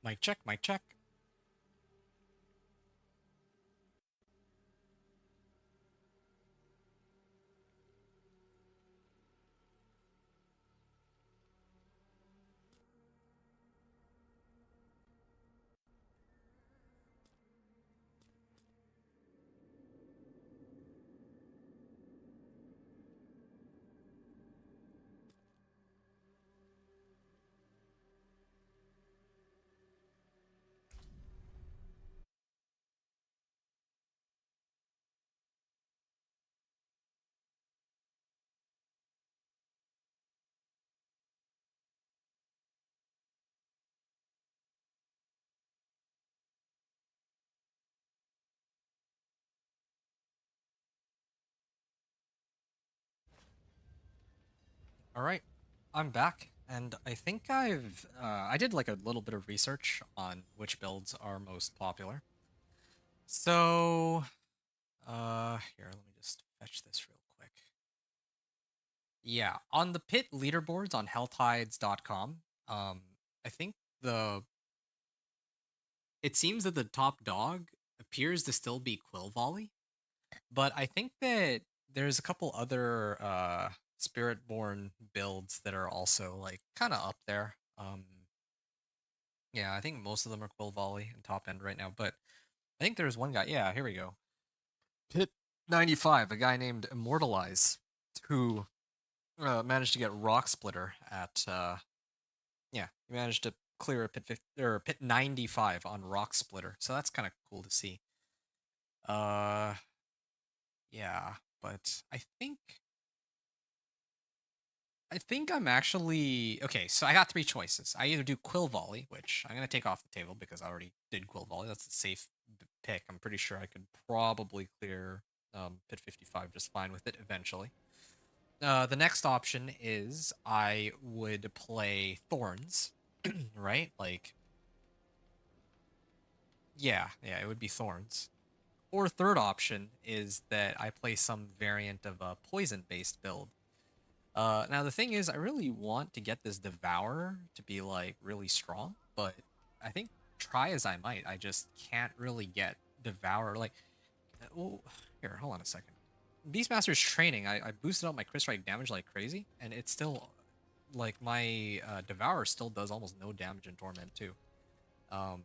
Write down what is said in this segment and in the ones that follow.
Mic check, mic check. All right, I'm back, and I think I did like a little bit of research on which builds are most popular. So, here, let me just fetch this real quick. Yeah, on the pit leaderboards on healthhides.com, I think the it seems that the top dog appears to still be Quill Volley, but I think that there's a couple other Spiritborn builds that are also like kind of up there. Yeah, I think most of them are Quill Volley and top end right now, but I think there's one guy. Yeah, here we go. Pit 95, a guy named Immortalize, who managed to get Rock Splitter at yeah, he managed to clear a pit 50, or pit 95 on Rock Splitter. So that's kind of cool to see. Uh yeah, but I think I'm actually okay. So I got three choices. I either do Quill Volley, which I'm gonna take off the table because I already did Quill Volley. That's a safe pick. I'm pretty sure I could probably clear Pit 55 just fine with it eventually. The next option is I would play Thorns, right? Like, yeah, it would be Thorns. Or third option is that I play some variant of a poison-based build. Now the thing is, I really want to get this Devourer to be like really strong, but I think try as I might, I just can't really get Devourer. Like, oh, here, hold on a second. Beastmaster's training, I boosted up my crit strike damage like crazy, and it's still like my Devourer still does almost no damage in Torment too. Um,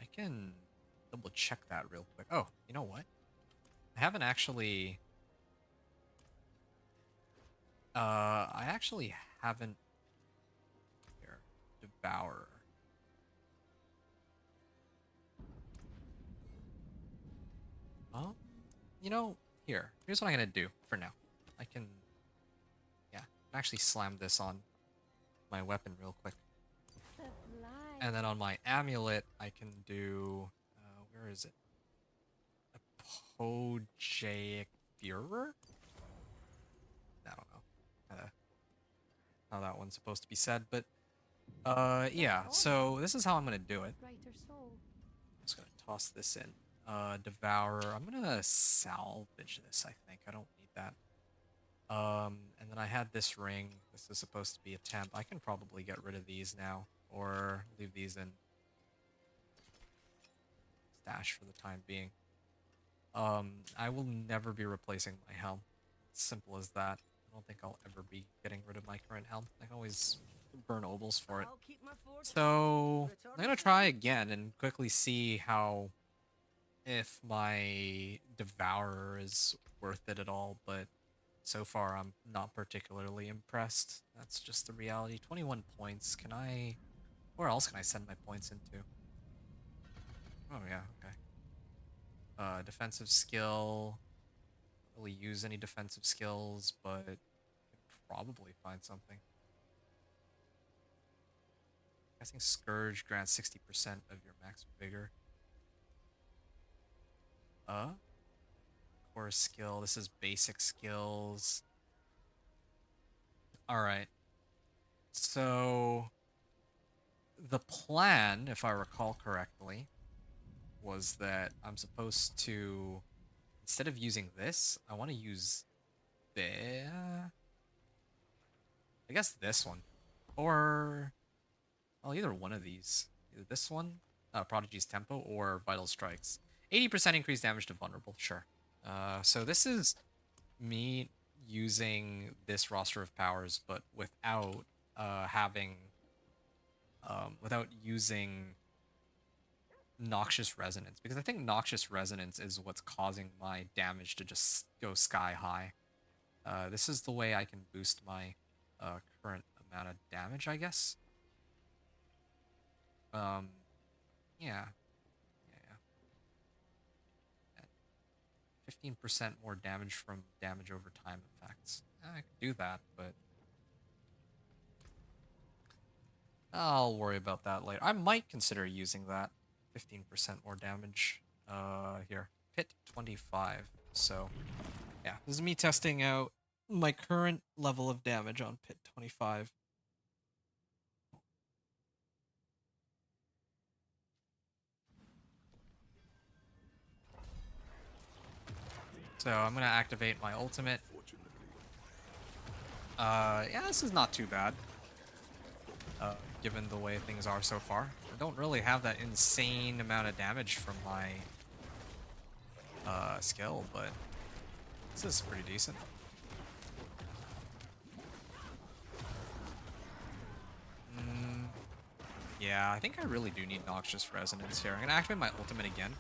I can double check that real quick. Oh, you know what? I haven't actually. I actually haven't here. Devourer. Um, here's what I'm gonna do for now. I can, yeah, actually slam this on my weapon real quick, and then on my amulet, I can do, where is it? Apogeic Führer? I don't know how that one's supposed to be said, but yeah. So this is how I'm gonna do it. I'm just gonna toss this in. Devourer. I'm gonna salvage this. I think I don't need that. And then I had this ring. This is supposed to be a temp. I can probably get rid of these now, or leave these in stash for the time being. I will never be replacing my helm. Simple as that. I don't think I'll ever be getting rid of my current helm. I can always burn obols for it. So I'm gonna try again and quickly see how if my Devourer is worth it at all, but so far I'm not particularly impressed. That's just the reality. 21 points. Can I... Where else can I send my points into? Oh yeah, okay. Defensive skill. Don't really use any defensive skills, but could probably find something. Guessing Scourge grants 60% of your max vigor. Core skill. This is basic skills. Alright. So the plan, if I recall correctly, was that I'm supposed to, instead of using this, I want to use the, I guess this one. Or, well, either one of these. Either this one, Prodigy's Tempo, or Vital Strikes. 80% increased damage to vulnerable, sure. So this is me using this roster of powers, but without having, without using Noxious Resonance, because I think Noxious Resonance is what's causing my damage to just go sky high. This is the way I can boost my current amount of damage, I guess. Um, yeah, yeah, yeah. 15% more damage from damage over time effects. I could do that, but I'll worry about that later. I might consider using that. 15% more damage. Here. Pit 25. So, yeah, this is me testing out my current level of damage on Pit 25. So I'm gonna activate my ultimate. Yeah, this is not too bad. Given the way things are so far. I don't really have that insane amount of damage from my skill, but this is pretty decent. Yeah, I think I really do need Noxious Resonance here. I'm gonna activate my ultimate again.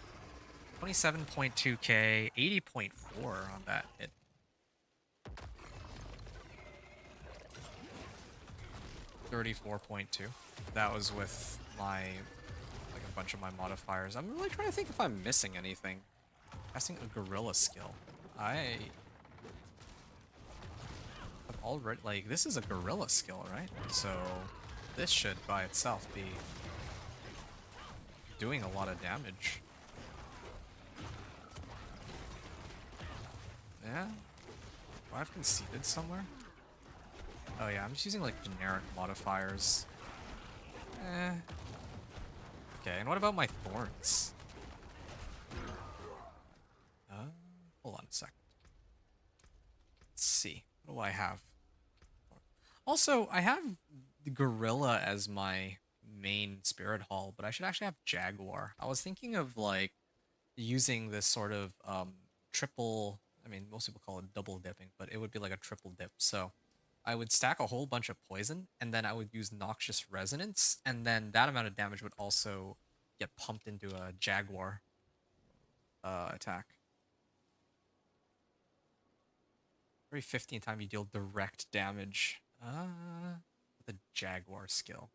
27.2k, 80.4 on that hit. $34.2. That was with my, like, a bunch of my modifiers. I'm really trying to think if I'm missing anything. Casting a gorilla skill. I have already, like, this is a gorilla skill, right? So this should by itself be doing a lot of damage. Yeah. Do I have conceded somewhere? Oh yeah, I'm just using like generic modifiers. Eh. Okay, and what about my thorns? Hold on a second. Let's see. What do I have? Also, I have the gorilla as my main spirit hall, but I should actually have jaguar. I was thinking of like using this sort of triple, I mean, most people call it double dipping, but it would be like a triple dip. So I would stack a whole bunch of poison, and then I would use Noxious Resonance, and then that amount of damage would also get pumped into a jaguar attack. Every 15th time you deal direct damage with a jaguar skill.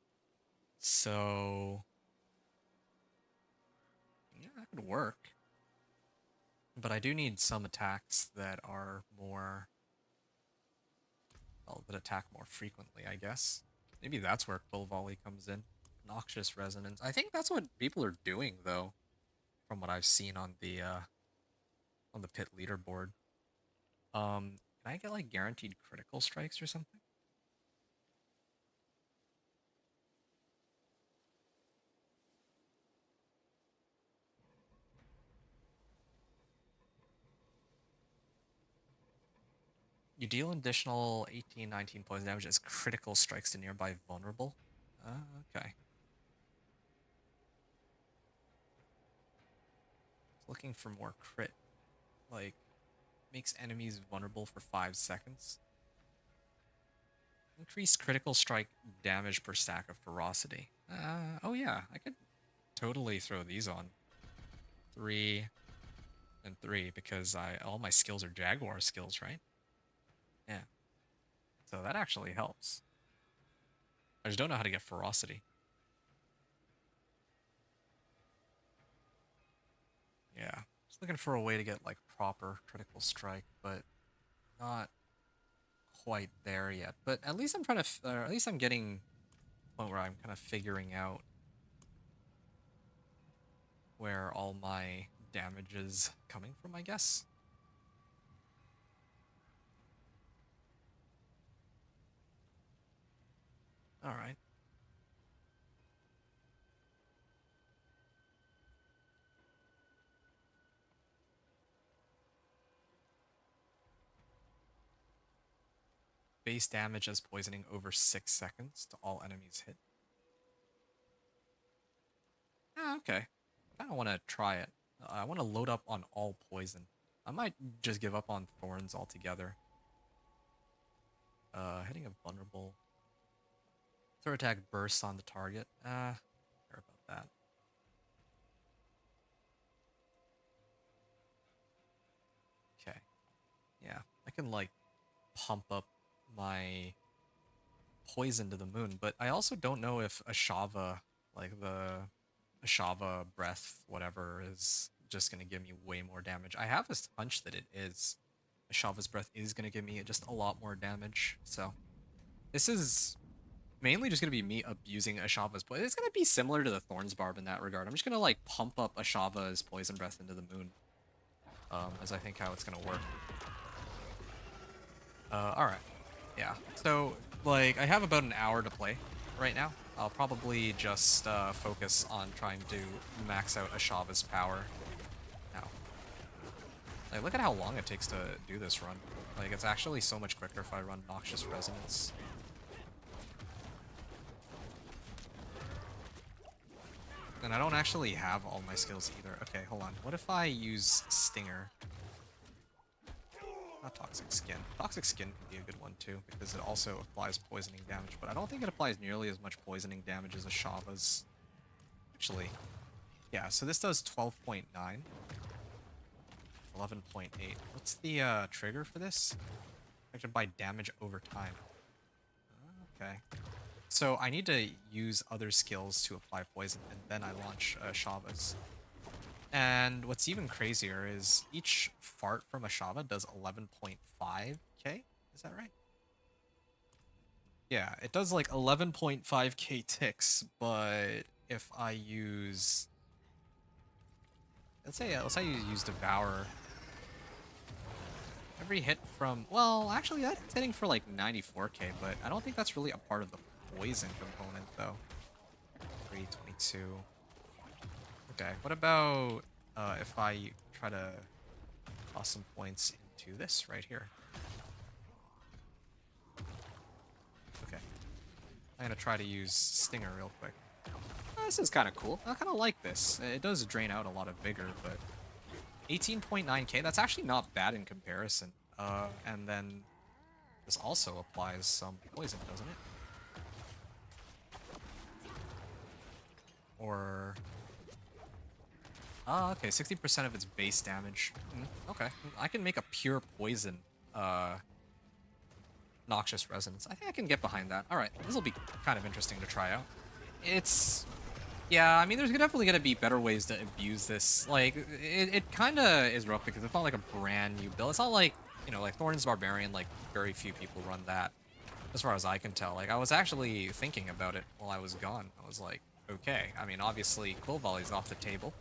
So yeah, that could work. But I do need some attacks that are more, well, that attack more frequently, I guess. Maybe that's where Quill Volley comes in. Noxious Resonance. I think that's what people are doing, though, from what I've seen on the pit leaderboard. Can I get like guaranteed critical strikes or something? You deal additional 18, 19 poison damage as critical strikes to nearby vulnerable. Okay. Looking for more crit. Like, makes enemies vulnerable for 5 seconds. Increase critical strike damage per stack of ferocity. Oh yeah, I could totally throw these on. 3 and 3 because all my skills are Jaguar skills, right? Yeah. So that actually helps. I just don't know how to get ferocity. Yeah. Just looking for a way to get like proper critical strike, but not quite there yet. But at least I'm trying to, at least I'm getting to the point where I'm kind of figuring out where all my damage is coming from, I guess. All right. Base damage as poisoning over 6 seconds to all enemies hit. Okay. I kind of want to try it. I want to load up on all poison. I might just give up on thorns altogether. Hitting a vulnerable. Third attack bursts on the target. Care about that. Okay. Yeah, I can like pump up my poison to the moon, but I also don't know if Ashava, like the Ashava breath, whatever, is just gonna give me way more damage. I have this hunch that it is. Ashava's breath is gonna give me just a lot more damage. So this is mainly just gonna be me abusing Ashava's poison. It's gonna be similar to the Thorns Barb in that regard. I'm just gonna like pump up Ashava's poison breath into the moon. As I think how it's gonna work. Alright. Yeah. So, like, I have about an hour to play right now. I'll probably just focus on trying to max out Ashava's power now. Like, look at how long it takes to do this run. Like, it's actually so much quicker if I run Noxious Resonance. And I don't actually have all my skills either. Okay, hold on. What if I use Stinger? Not Toxic Skin. Toxic Skin can be a good one too, because it also applies poisoning damage, but I don't think it applies nearly as much poisoning damage as Ashava's. Actually, yeah, so this does 12.9. 11.8. What's the trigger for this? Affected by damage over time. Okay. So I need to use other skills to apply poison, and then I launch Ashava's. And what's even crazier is each fart from Ashava does 11.5k. Is that right? Yeah, it does like 11.5k ticks, but if I use... let's say you use Devour. Every hit from... well, actually, that's hitting for like 94k, but I don't think that's really a part of the poison component, though. 322. Okay, what about if I try to toss some points into this right here? Okay. I'm gonna try to use Stinger real quick. This is kind of cool. I kind of like this. It does drain out a lot of vigor, but 18.9k, that's actually not bad in comparison. And then this also applies some poison, doesn't it? Or... okay, 60% of its base damage. Okay, I can make a pure poison, Noxious Resonance. I think I can get behind that. Alright, this will be kind of interesting to try out. It's... yeah, I mean, there's definitely going to be better ways to abuse this. Like, it kind of is rough because it's not like a brand new build. It's not like, you know, like Thorns Barbarian, like, very few people run that, as far as I can tell. Like, I was actually thinking about it while I was gone. I was like, okay, I mean, obviously, Quill Volley's off the table.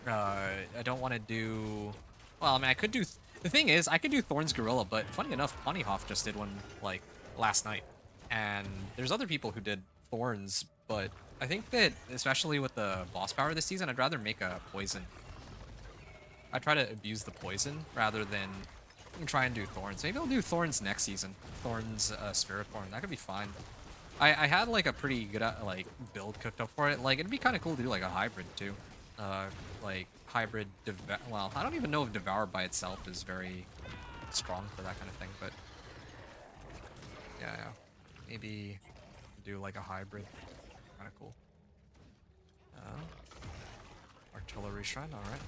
I don't want to do... well, I mean, I could do... the thing is, I could do Thorns Gorilla, but funny enough, Ponyhoff just did one, like, last night. And there's other people who did Thorns, but I think that, especially with the boss power this season, I'd rather make a poison. I'd try to abuse the poison rather than try and do Thorns. Maybe I'll do Thorns next season. Thorns Spiritborn. That could be fine. I had, like, a pretty good, like, build cooked up for it. Like, it'd be kind of cool to do, like, a hybrid, too. Like, hybrid... well, I don't even know if Devour by itself is very strong for that kind of thing, but... yeah. Maybe do, like, a hybrid. Kind of cool. Artillery Shrine, alright.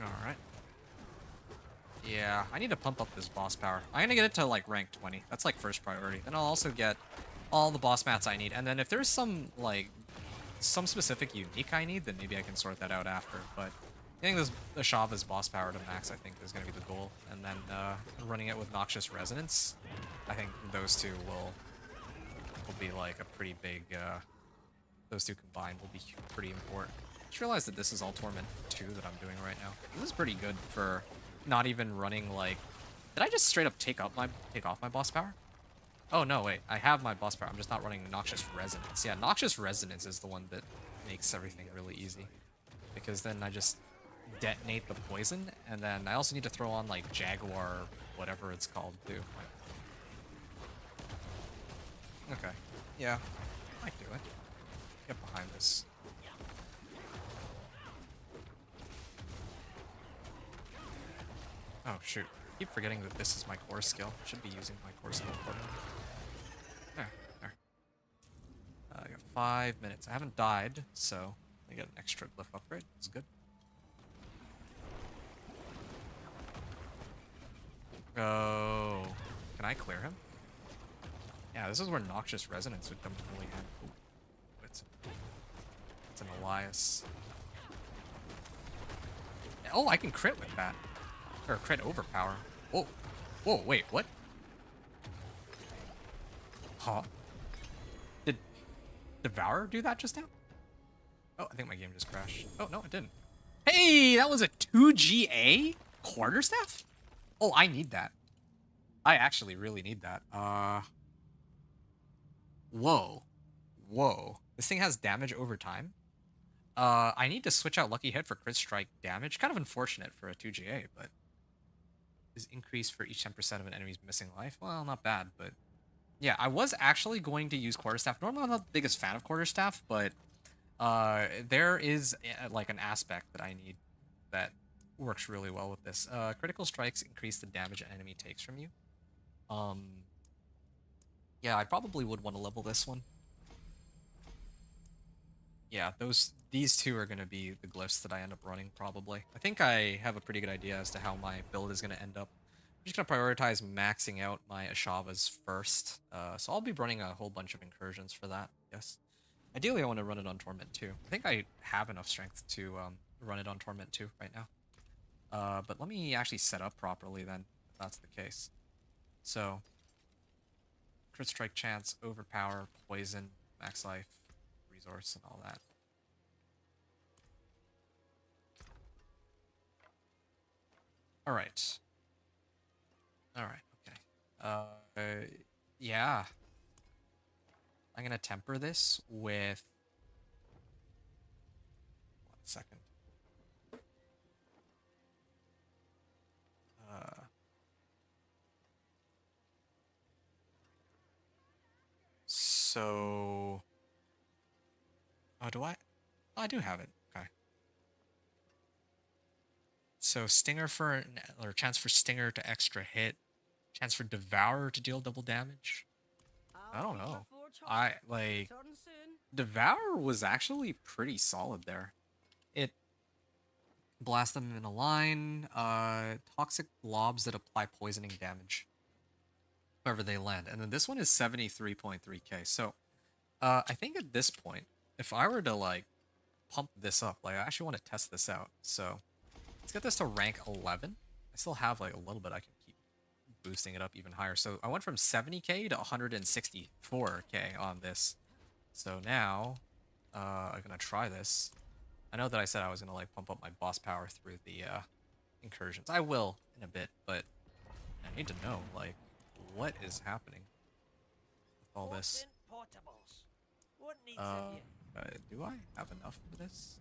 Alright. Yeah, I need to pump up this boss power. I'm gonna get it to, like, rank 20. That's, like, first priority. Then I'll also get all the boss mats I need. And then if there's some, like, some specific unique I need, then maybe I can sort that out after. But getting this Ashava's boss power to max, I think, is gonna be the goal. And then running it with Noxious Resonance, I think those two will be, like, a pretty big those two combined will be pretty important. Just realized that this is all Torment 2 that I'm doing right now. This is pretty good for not even running like... Did I just straight up take off my boss power? Oh no, wait. I have my boss power. I'm just not running Noxious Resonance. Yeah, Noxious Resonance is the one that makes everything really easy. Because then I just detonate the poison, and then I also need to throw on like Jaguar, whatever it's called, too. Okay. Yeah. I might do it. Get behind this. Oh shoot. I keep forgetting that this is my core skill. Should be using my core skill accordingly. There. I got 5 minutes. I haven't died, so I get an extra glyph upgrade. It's good. Oh. Can I clear him? Yeah, this is where Noxious Resonance would come in really handy. Ooh. It's an Elias. Oh, I can crit with that. Or crit overpower. Whoa. Whoa, wait, what? Huh? Did Devourer do that just now? Oh, I think my game just crashed. Oh, no, it didn't. Hey, that was a 2GA quarterstaff? Oh, I need that. I actually really need that. Whoa. Whoa. This thing has damage over time? I need to switch out Lucky Hit for crit strike damage. Kind of unfortunate for a 2GA, but... is increased for each 10% of an enemy's missing life. Well, not bad, but... yeah, I was actually going to use Quarterstaff. Normally, I'm not the biggest fan of Quarterstaff, but... there is, like, an aspect that I need that works really well with this. Critical strikes increase the damage an enemy takes from you. Yeah, I probably would want to level this one. Yeah, these two are going to be the glyphs that I end up running, probably. I think I have a pretty good idea as to how my build is going to end up. I'm just going to prioritize maxing out my Ashavas first. So I'll be running a whole bunch of incursions for that, yes. Ideally, I want to run it on Torment 2. I think I have enough strength to run it on Torment 2 right now. But let me actually set up properly then, if that's the case. So, crit strike chance, overpower, poison, max life, resource, and all that. Alright. Alright, okay. Yeah. I'm gonna temper this with... 1 second. So... oh, do I? Oh, I do have it. Okay. So Stinger for... or chance for Stinger to extra hit. Chance for Devourer to deal double damage. I don't know. Like... Devourer was actually pretty solid there. It blasts them in a line. Toxic blobs that apply poisoning damage wherever they land. And then this one is 73.3k. So I think at this point, if I were to like pump this up, like I actually want to test this out. So let's get this to rank 11. I still have like a little bit I can keep boosting it up even higher. So I went from 70k to 164k on this. So now I'm gonna try this. I know that I said I was gonna like pump up my boss power through the incursions. I will in a bit, but I need to know like what is happening with all this. Do I have enough for this?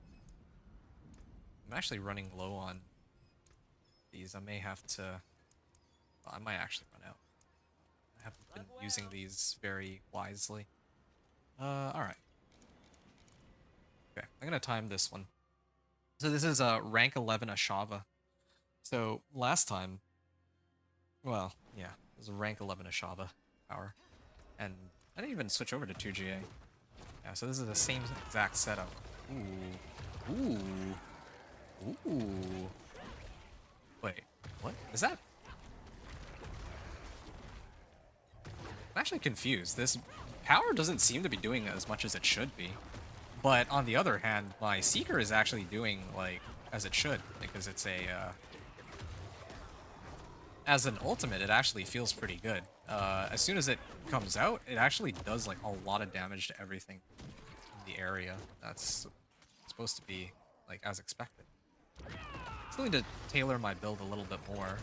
I'm actually running low on these. I may have to... well, I might actually run out. I haven't been using these very wisely. Alright. Okay, I'm gonna time this one. So this is a rank 11 Ashava. So last time... well, yeah, it was a rank 11 Ashava power. And I didn't even switch over to 2GA. Yeah, so this is the same exact setup. Ooh. Ooh. Ooh. Wait, what? Is that... I'm actually confused. This power doesn't seem to be doing as much as it should be. But on the other hand, my Seeker is actually doing, like, as it should. Because it's a, as an ultimate, it actually feels pretty good. As soon as it comes out, it actually does, like, a lot of damage to everything the area. That's supposed to be, like, as expected. Still need to tailor my build a little bit more.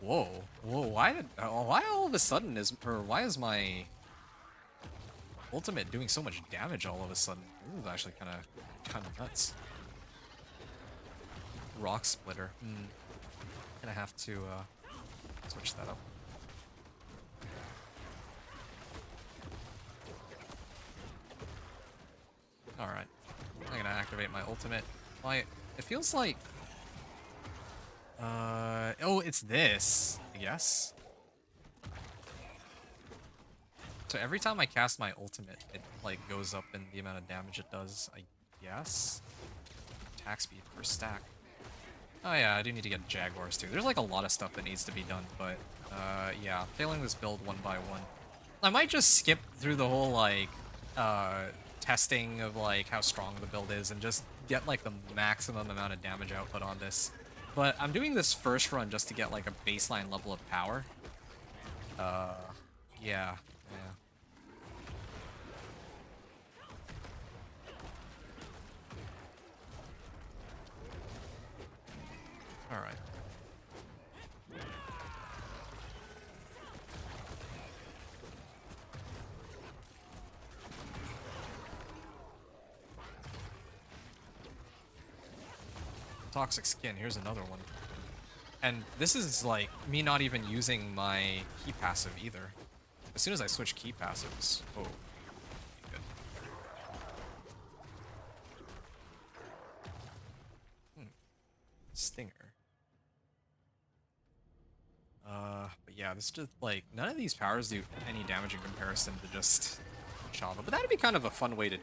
Whoa, whoa, why all of a sudden why is my ultimate doing so much damage all of a sudden? This is actually kind of nuts. Rock splitter. Gonna have to switch that up. All right, I'm gonna activate my ultimate. It feels like. Oh, it's this, I guess. So every time I cast my ultimate, it like goes up in the amount of damage it does, I guess. Attack speed per stack. Oh yeah, I do need to get Jaguars too. There's like a lot of stuff that needs to be done, but yeah, failing this build one by one. I might just skip through the whole like testing of like how strong the build is and just get like the maximum amount of damage output on this. But I'm doing this first run just to get like a baseline level of power. Yeah. All right. Toxic skin, here's another one. And this is like me not even using my key passive either. As soon as I switch key passives, oh, good. Stinger. But yeah, this just like none of these powers do any damage in comparison to just Ashava. But that'd be kind of a fun way to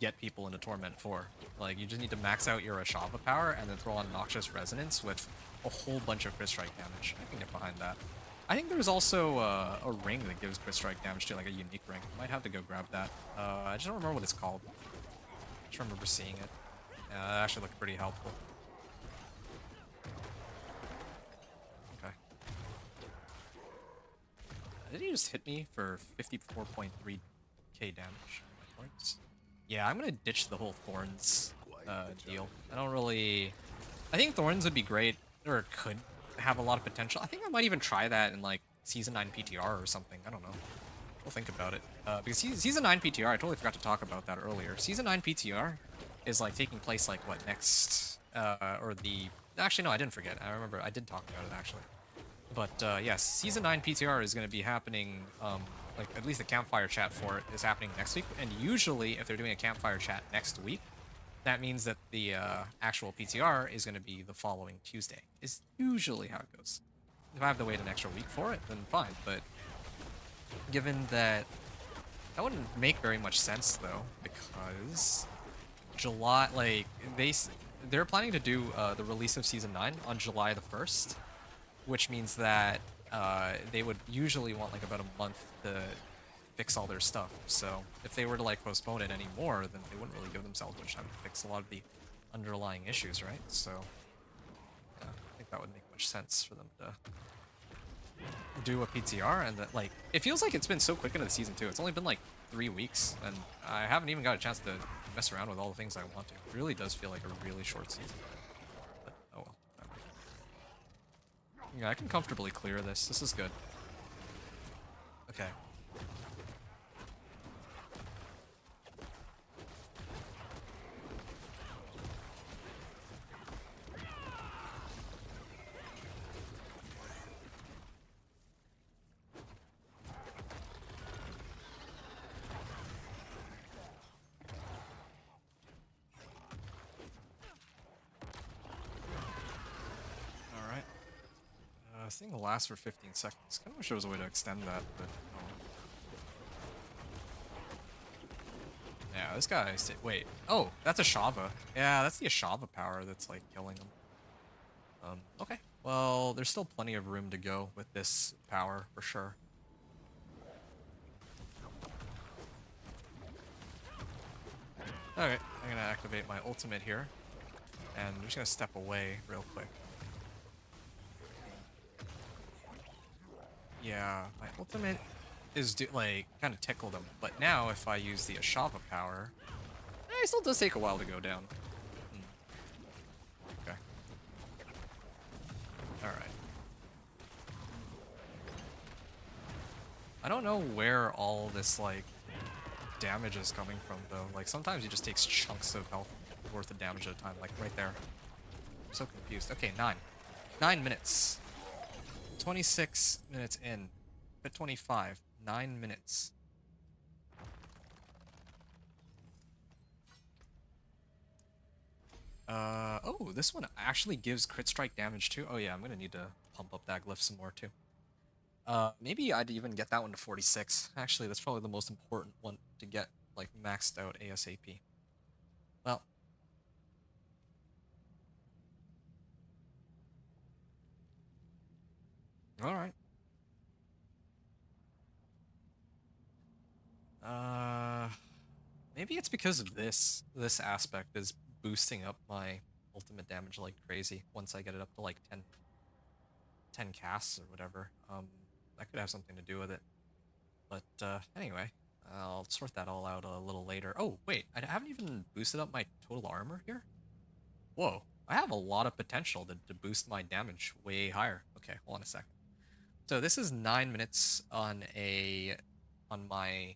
get people into Torment 4. Like, you just need to max out your Ashava power and then throw on Noxious Resonance with a whole bunch of crit strike damage. I can get behind that. I think there's also a ring that gives crit strike damage to, like a unique ring. Might have to go grab that. I just don't remember what it's called. I just remember seeing it. Yeah, that actually looked pretty helpful. Okay. Did he just hit me for 54.3k damage? Yeah, I'm gonna ditch the whole Thorns deal. I don't really... I think Thorns would be great, or could have a lot of potential. I think I might even try that in like Season 9 PTR or something. I don't know. We'll think about it. Because Season 9 PTR, I totally forgot to talk about that earlier. Season 9 PTR is like taking place like, what, next... or the... Actually, no, I didn't forget. I remember I did talk about it, actually. But, yes, Season 9 PTR is going to be happening... like, at least the campfire chat for it is happening next week. And usually, if they're doing a campfire chat next week, that means that the actual PTR is going to be the following Tuesday. Is usually how it goes. If I have to wait an extra week for it, then fine. But given that wouldn't make very much sense though, because July, like they're planning to do the release of Season 9 on July the 1st, which means that they would usually want like about a month to fix all their stuff. So if they were to like postpone it anymore, then they wouldn't really give themselves much time to fix a lot of the underlying issues, right? So yeah, I think that would make much sense for them to do a PTR. And that, like, it feels like it's been so quick into the season too. It's only been like 3 weeks, and I haven't even got a chance to mess around with all the things I want to. It really does feel like a really short season. But oh well. Yeah, I can comfortably clear this. This is good. Okay. This thing will last for 15 seconds. Kind of wish there was a way to extend that, but oh. Yeah, this guy. Wait. Oh, that's a Shava. Yeah, that's the Ashava power that's like killing him. Okay. Well, there's still plenty of room to go with this power for sure. Okay, I'm gonna activate my ultimate here, and I'm just gonna step away real quick. Yeah, my ultimate is like kind of tickle them. But now if I use the Ashava power, it still does take a while to go down. Hmm. Okay. All right. I don't know where all this like damage is coming from though. Like sometimes it just takes chunks of health worth of damage at a time. Like right there. I'm so confused. Okay, 9 minutes. 26 minutes in. At 25. 9 minutes. Oh, this one actually gives crit strike damage too. Oh yeah, I'm gonna need to pump up that glyph some more too. Maybe I'd even get that one to 46. Actually, that's probably the most important one to get, like, maxed out ASAP. Well. Alright. Maybe it's because of this. This aspect is boosting up my ultimate damage like crazy once I get it up to, like, 10 casts or whatever. That could have something to do with it. But, anyway, I'll sort that all out a little later. Oh, wait, I haven't even boosted up my total armor here? Whoa, I have a lot of potential to boost my damage way higher. Okay, hold on a second. So this is 9 minutes on my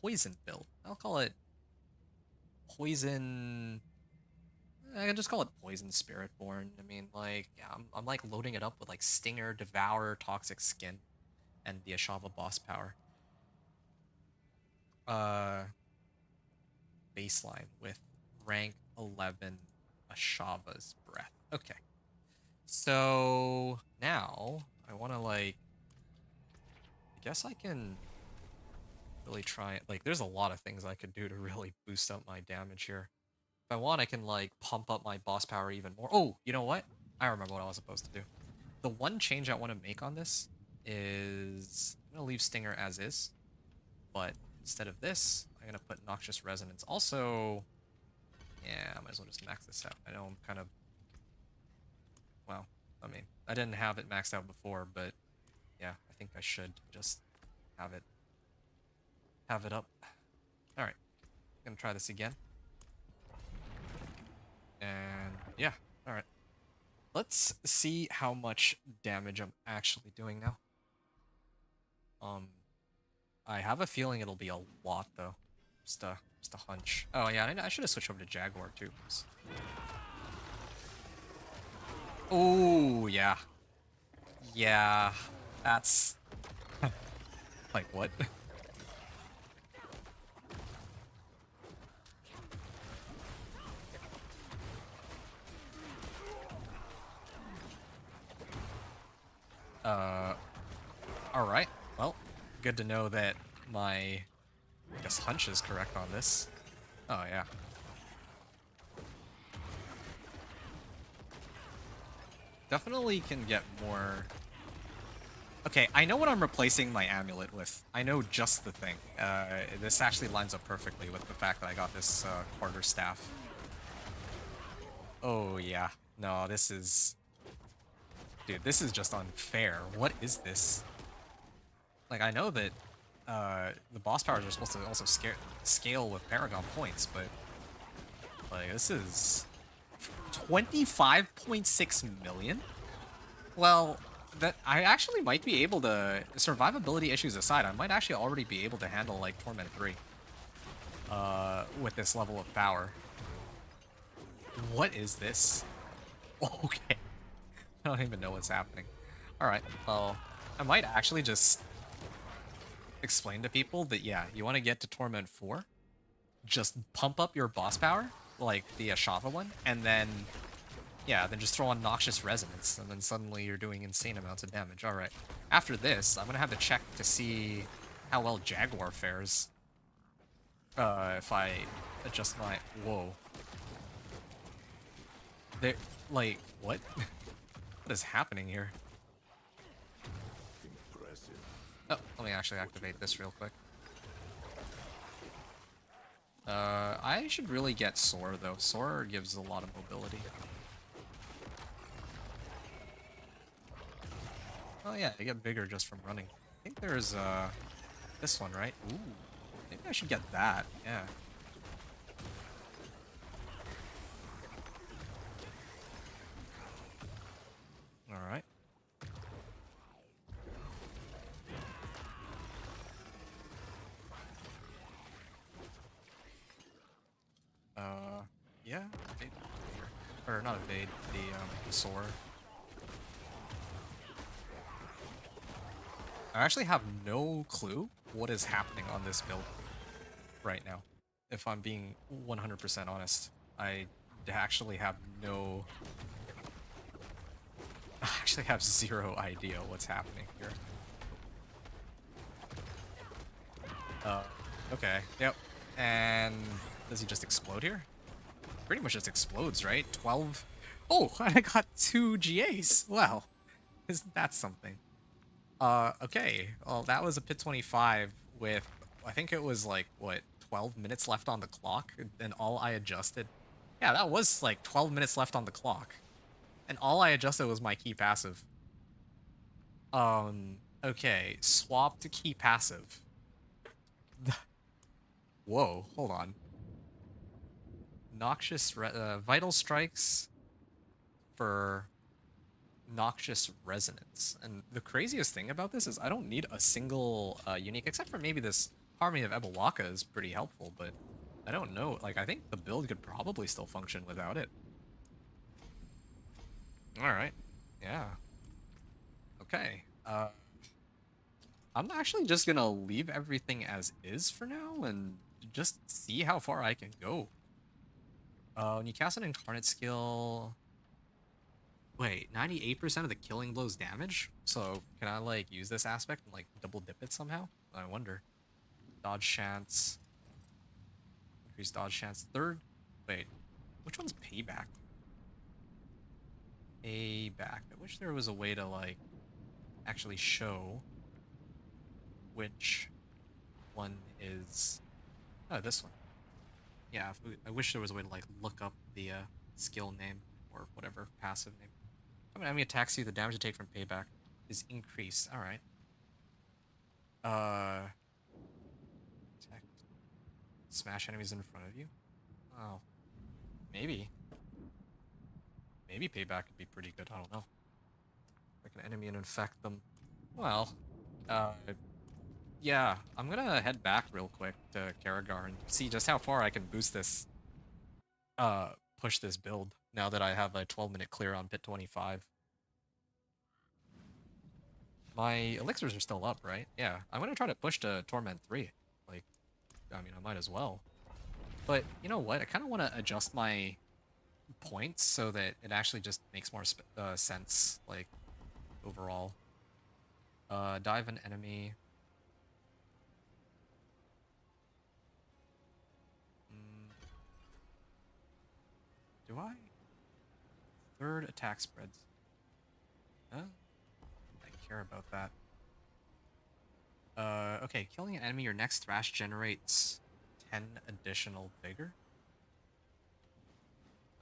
poison build. I'll call it poison. I can just call it poison Spiritborn. I mean, like, yeah, I'm like loading it up with like Stinger, Devour, Toxic Skin, and the Ashava boss power. Uh, Baseline with rank 11 Ashava's Breath. Okay. So now I want to like, I guess I can really try it. Like, there's a lot of things I could do to really boost up my damage here. If I want, I can like pump up my boss power even more. Oh, you know what? I remember what I was supposed to do. The one change I want to make on this is I'm gonna leave Stinger as is, but instead of this, I'm gonna put Noxious Resonance. Also, yeah, I might as well just max this out. I know I'm kind of, well, I mean, I didn't have it maxed out before, but yeah, I think I should just have it up. All right, gonna try this again. And yeah, all right. Let's see how much damage I'm actually doing now. I have a feeling it'll be a lot though. Just a hunch. Oh yeah, I should have switched over to Jaguar too. Oh yeah, yeah. That's like what? All right. Well, good to know that my, I guess, hunch is correct on this. Oh yeah. Definitely can get more. Okay, I know what I'm replacing my amulet with. I know just the thing. This actually lines up perfectly with the fact that I got this quarter staff. Oh yeah. No, this is... Dude, this is just unfair. What is this? Like, I know that the boss powers are supposed to also scale with Paragon points, but... Like, this is... 25.6 million? Well, that I actually might be able to, survivability issues aside, I might actually already be able to handle, like, Torment 3. With this level of power. What is this? Okay. I don't even know what's happening. Alright, well, I might actually just explain to people that, yeah, you want to get to Torment 4, just pump up your boss power, like the Ashava one, and then, yeah, then just throw on Noxious Resonance, and then suddenly you're doing insane amounts of damage. Alright, after this, I'm gonna have to check to see how well Jaguar fares. If I adjust my... Whoa. They're, like, what? What is happening here? Impressive. Oh, let me actually activate this real quick. I should really get Soar, though. Soar gives a lot of mobility. Oh yeah, they get bigger just from running. I think there's this one, right? Ooh, maybe I should get that. Yeah. All right. Yeah. Evade, or not evade, the soar. I actually have no clue what is happening on this build right now. If I'm being 100% honest, I actually have no... I actually have zero idea what's happening here. Okay, yep. And does he just explode here? Pretty much just explodes, right? 12... Oh, I got 2 GAs! Wow. Isn't that something? Okay. Well, that was a pit 25 with, I think it was like, what, 12 minutes left on the clock? And all I adjusted... Yeah, that was like 12 minutes left on the clock. And all I adjusted was my key passive. Okay. Swap to key passive. Whoa, hold on. Noxious, vital strikes for noxious resonance. And the craziest thing about this is I don't need a single unique, except for maybe this Harmony of Ebelaka is pretty helpful, but I don't know. Like, I think the build could probably still function without it. Alright. Yeah. Okay. I'm actually just gonna leave everything as is for now and just see how far I can go. When you cast an Incarnate skill... Wait, 98% of the killing blows damage? So, can I, like, use this aspect and, like, double dip it somehow? I wonder. Dodge chance. Increase dodge chance. Third... Wait, which one's payback? Payback. I wish there was a way to, like, actually show which one is... Oh, this one. Yeah, I wish there was a way to, like, look up the skill name or whatever passive name. Enemy attacks you, the damage you take from payback is increased. Alright. Protect. Smash enemies in front of you? Oh. Maybe. Maybe payback could be pretty good, I don't know. Like an enemy and infect them. Well, yeah, I'm gonna head back real quick to Karagar and see just how far I can boost this, push this build now that I have a 12-minute clear on pit 25. My elixirs are still up, right? Yeah, I'm gonna try to push to Torment 3. Like, I mean, I might as well. But, you know what? I kind of want to adjust my points so that it actually just makes more sense, like, overall. Dive an enemy. Do I? Third attack spreads. Huh? I care about that. Okay, killing an enemy, your next thrash generates 10 additional vigor.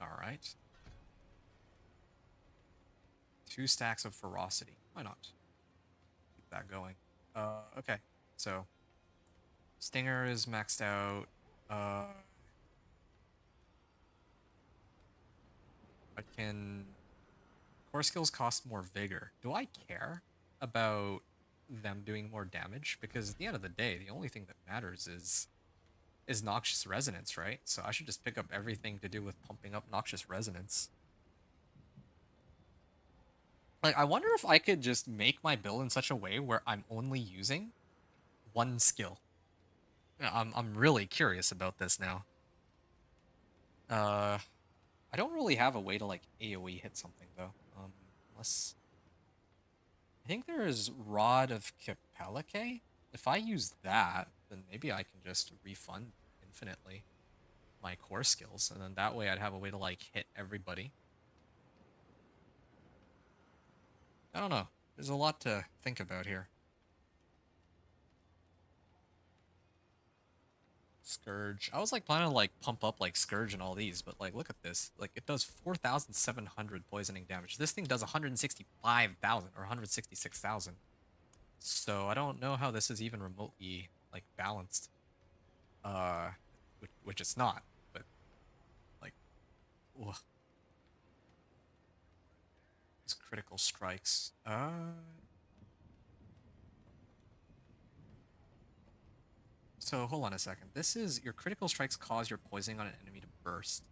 Alright. 2 stacks of ferocity. Why not? Keep that going. Okay. So, Stinger is maxed out. I can... Core skills cost more vigor. Do I care about them doing more damage? Because at the end of the day, the only thing that matters is Noxious Resonance, right? So I should just pick up everything to do with pumping up Noxious Resonance. Like, I wonder if I could just make my build in such a way where I'm only using one skill. I'm really curious about this now. I don't really have a way to, like, AoE hit something, though. Unless... I think there is Rod of Capellique. If I use that, then maybe I can just refund infinitely my core skills, and then that way I'd have a way to, like, hit everybody. I don't know. There's a lot to think about here. Scourge. I was, like, planning to, like, pump up, like, Scourge and all these, but, like, look at this. Like, it does 4,700 poisoning damage. This thing does 165,000 or 166,000. So I don't know how this is even remotely like balanced. Uh, which it's not, but like, ugh, these critical strikes. So hold on a second. This is your critical strikes cause your poisoning on an enemy to burst.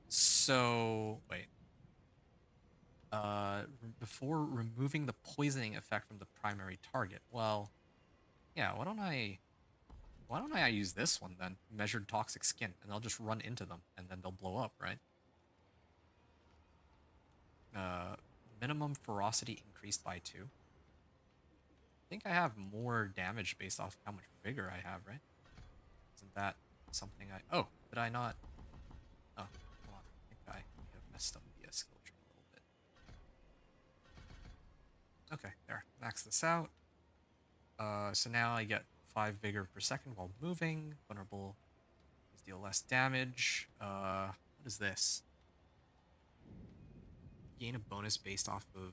So wait. Before removing the poisoning effect from the primary target. Well, yeah. Why don't I use this one then? Measured toxic skin, and they'll just run into them, and then they'll blow up, right? Uh, Minimum ferocity increased by 2. I think I have more damage based off how much vigor I have, right? Isn't that something I... Oh, did I not... Oh, hold on. I think I may have messed up the skill tree a little bit. Okay, there. Max this out. So now I get 5 vigor per second while moving. Vulnerable deal less damage. What is this? Gain a bonus based off of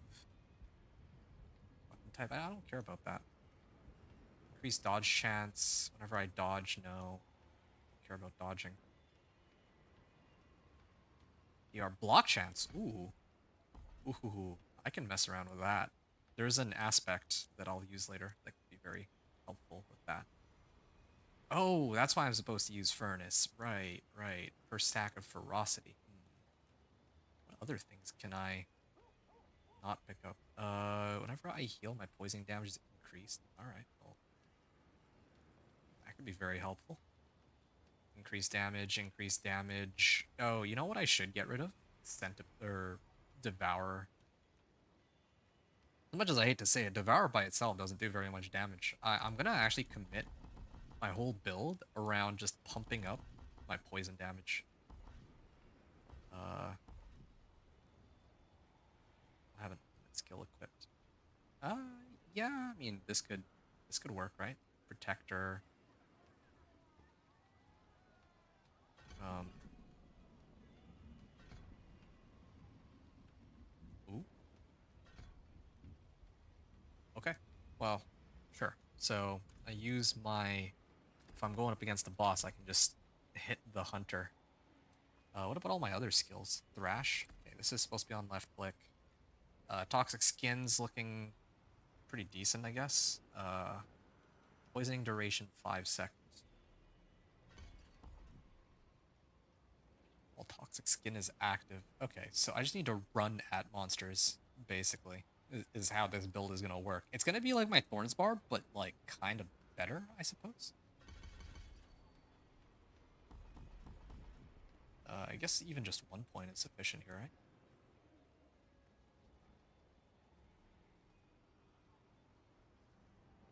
weapon type. I don't care about that. Increased dodge chance. Whenever I dodge, no. Don't care about dodging. PR block chance. Ooh. Ooh. I can mess around with that. There's an aspect that I'll use later that could be very helpful with that. Oh, that's why I'm supposed to use Furnace. Right. Per stack of ferocity. What other things can I not pick up? Whenever I heal, my poisoning damage is increased. Alright, well. That could be very helpful. Increased damage. Oh, you know what I should get rid of? Or Devour. As much as I hate to say it, Devour by itself doesn't do very much damage. I'm gonna actually commit my whole build around just pumping up my poison damage. I have an ultimate skill equipped. Yeah, I mean this could work, right? Protector. Um. Ooh. Okay. Well, sure. So I use my. If I'm going up against the boss, I can just hit the hunter. What about all my other skills? Thrash. Okay, this is supposed to be on left click. Toxic skin's looking pretty decent, I guess. Poisoning duration 5 seconds. While toxic skin is active. Okay, so I just need to run at monsters, basically, is how this build is gonna work. It's gonna be like my Thorns Barb, but like kind of better, I suppose. I guess even just 1 point is sufficient here, right?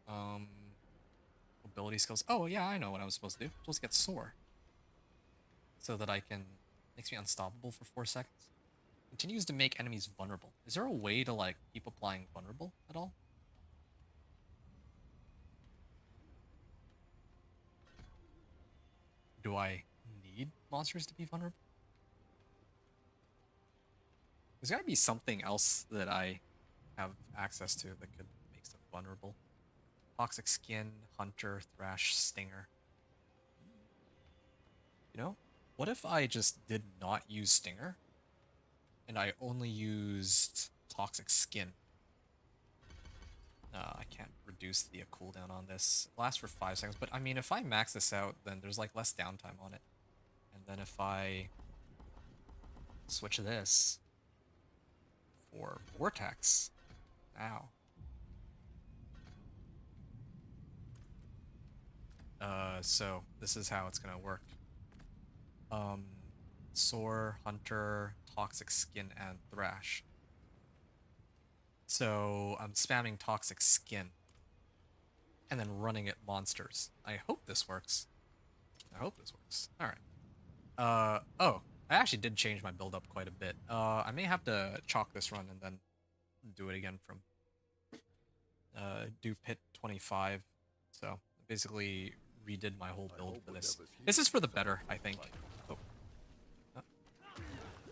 Um, Ability skills. Oh yeah, I know what I was supposed to do. I'm supposed to get Soar. So that I can... Makes me unstoppable for 4 seconds. Continues to make enemies vulnerable. Is there a way to, like, keep applying vulnerable at all? Do I need monsters to be vulnerable? There's gotta be something else that I have access to that could make stuff vulnerable. Toxic Skin, Hunter, Thrash, Stinger. You know? What if I just did not use Stinger? And I only used Toxic Skin? I can't reduce the cooldown on this. It lasts for 5 seconds, but I mean, if I max this out, then there's like less downtime on it. And then if I switch this for Vortex, ow. So this is how it's gonna work. Soar, Hunter, Toxic Skin, and Thrash. So I'm spamming Toxic Skin and then running at monsters. I hope this works. Alright. Oh, I actually did change my build up quite a bit. I may have to chalk this run and then do it again from do pit 25. So basically redid my whole build for this. This is for the better, I think. Oh.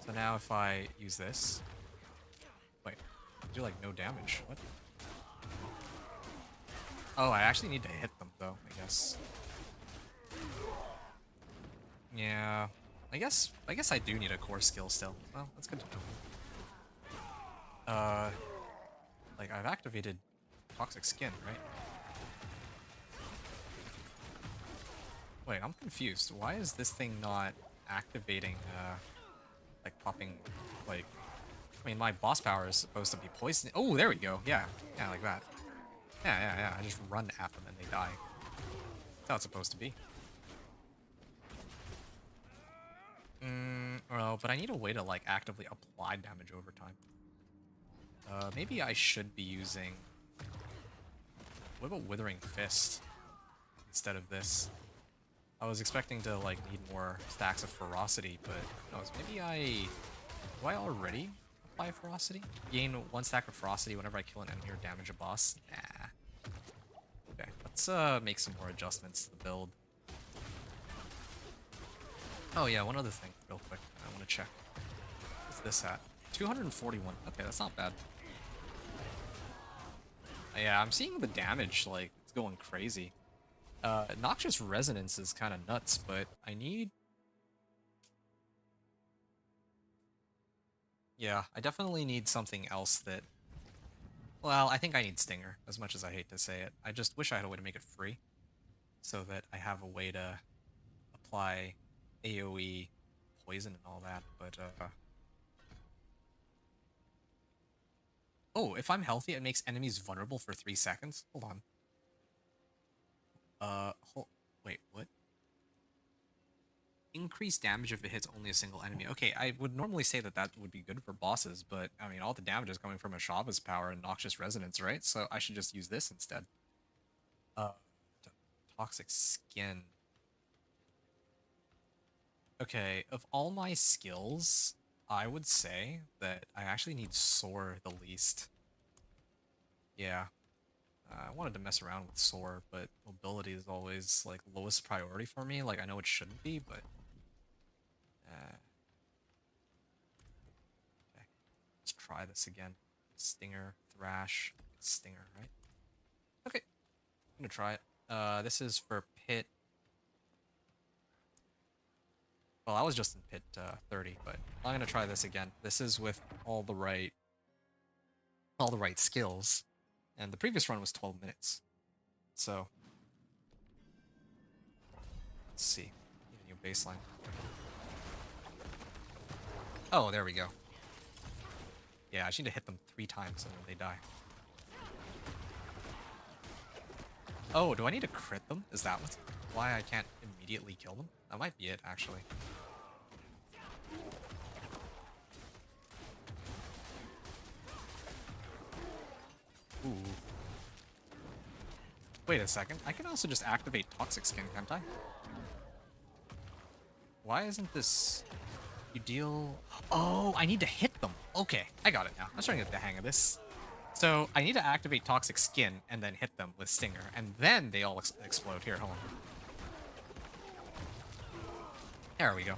So now if I use this, wait, I do like no damage. What? Oh, I actually need to hit them though, I guess. Yeah. I guess I do need a core skill still. Well, that's good to know. Like I've activated toxic skin, right? Wait, I'm confused. Why is this thing not activating, like popping, like, I mean, my boss power is supposed to be poison. Oh, there we go. Yeah, yeah, like that. Yeah, yeah, yeah. I just run at them and they die. That's how it's supposed to be. Well, but I need a way to, like, actively apply damage over time. Maybe I should be using... What about Withering Fist instead of this? I was expecting to, like, need more stacks of Ferocity, but no, maybe I... Do I already apply Ferocity? Gain 1 stack of Ferocity whenever I kill an enemy or damage a boss? Nah. Okay, let's make some more adjustments to the build. Oh yeah, one other thing, real quick. I want to check. What's this at? 241. Okay, that's not bad. Yeah, I'm seeing the damage, like, it's going crazy. Noxious Resonance is kind of nuts, but I need... Yeah, I definitely need something else that... Well, I think I need Stinger, as much as I hate to say it. I just wish I had a way to make it free, so that I have a way to apply AoE poison and all that, but, Oh, if I'm healthy, it makes enemies vulnerable for 3 seconds? Hold on. Wait, what? Increase damage if it hits only a single enemy. Okay, I would normally say that that would be good for bosses, but, I mean, all the damage is coming from Ashava's power and Noxious Resonance, right? So I should just use this instead. Uh, Toxic Skin. Okay, of all my skills, I would say that I actually need Soar the least. Yeah. I wanted to mess around with Soar, but mobility is always, like, lowest priority for me. Like, I know it shouldn't be, but... okay. Let's try this again. Stinger, Thrash, Stinger, right? Okay. I'm gonna try it. This is for Pit. Well, I was just in Pit 30, but I'm gonna try this again. This is with all the right skills. And the previous run was 12 minutes. So, let's see. Need a new baseline. Oh, there we go. Yeah, I just need to hit them 3 times and then they die. Oh, do I need to crit them? Is that why I can't immediately kill them? That might be it, actually. Ooh. Wait a second. I can also just activate Toxic Skin, can't I? Why isn't this... You deal... Oh, I need to hit them. Okay, I got it now. I'm starting to get the hang of this. So, I need to activate Toxic Skin and then hit them with Stinger. And then they all explode. Here, hold on. There we go.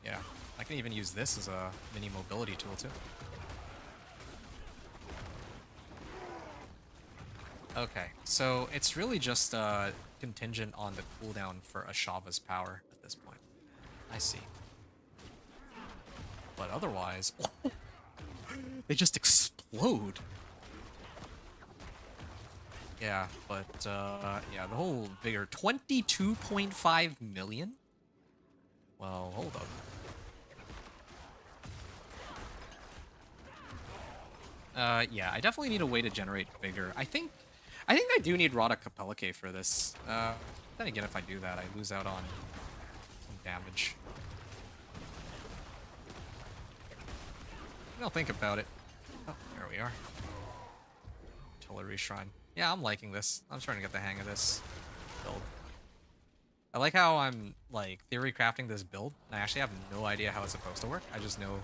Yeah, I can even use this as a mini mobility tool, too. Okay, so it's really just contingent on the cooldown for Ashava's power at this point. I see. But otherwise... they just explode! Yeah, but, yeah, the whole vigor... 22.5 million? Well, hold up. Yeah, I definitely need a way to generate vigor. I think I do need Rada Capellica for this. Then again, if I do that, I lose out on some damage. I'll think about it. Oh, there we are. Artillery Shrine. Yeah, I'm liking this. I'm starting to get the hang of this build. I like how I'm, like, theory crafting this build. I actually have no idea how it's supposed to work. I just know...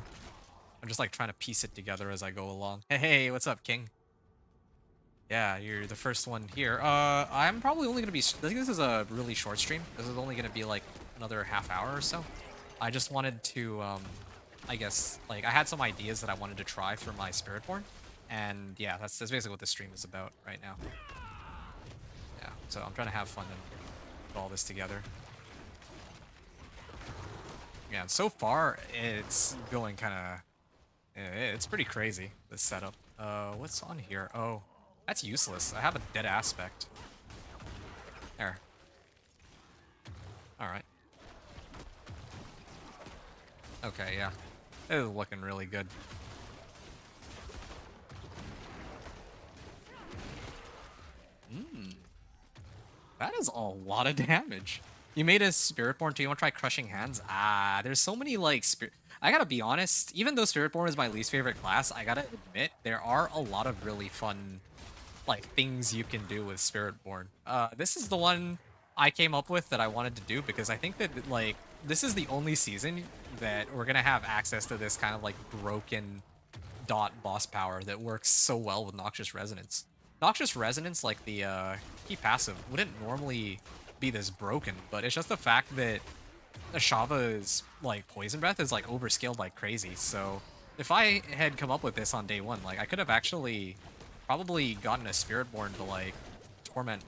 I'm just, like, trying to piece it together as I go along. Hey, what's up, King? Yeah, you're the first one here. I'm probably only gonna be... I think this is a really short stream. This is only gonna be, like, another half hour or so. I just wanted to, I guess, like, I had some ideas that I wanted to try for my Spiritborn. And, yeah, that's basically what this stream is about right now. So I'm trying to have fun and put all this together. Yeah, and so far it's going kind of, it's pretty crazy, this setup. What's on here? Oh, that's useless. I have a dead aspect. There. Alright. Okay, yeah. It is looking really good. That is a lot of damage. You made a Spiritborn too. You want to try Crushing Hands? Ah, there's so many, like, I gotta be honest, even though Spiritborn is my least favorite class, I gotta admit, there are a lot of really fun, like, things you can do with Spiritborn. This is the one I came up with that I wanted to do because I think that, like, this is the only season that we're gonna have access to this kind of, like, broken dot boss power that works so well with Noxious Resonance. Noxious Resonance, like the key passive, wouldn't normally be this broken, but it's just the fact that Ashava's like Poison Breath is like overskilled like crazy. So if I had come up with this on day one, like I could have actually probably gotten a Spiritborn to like Torment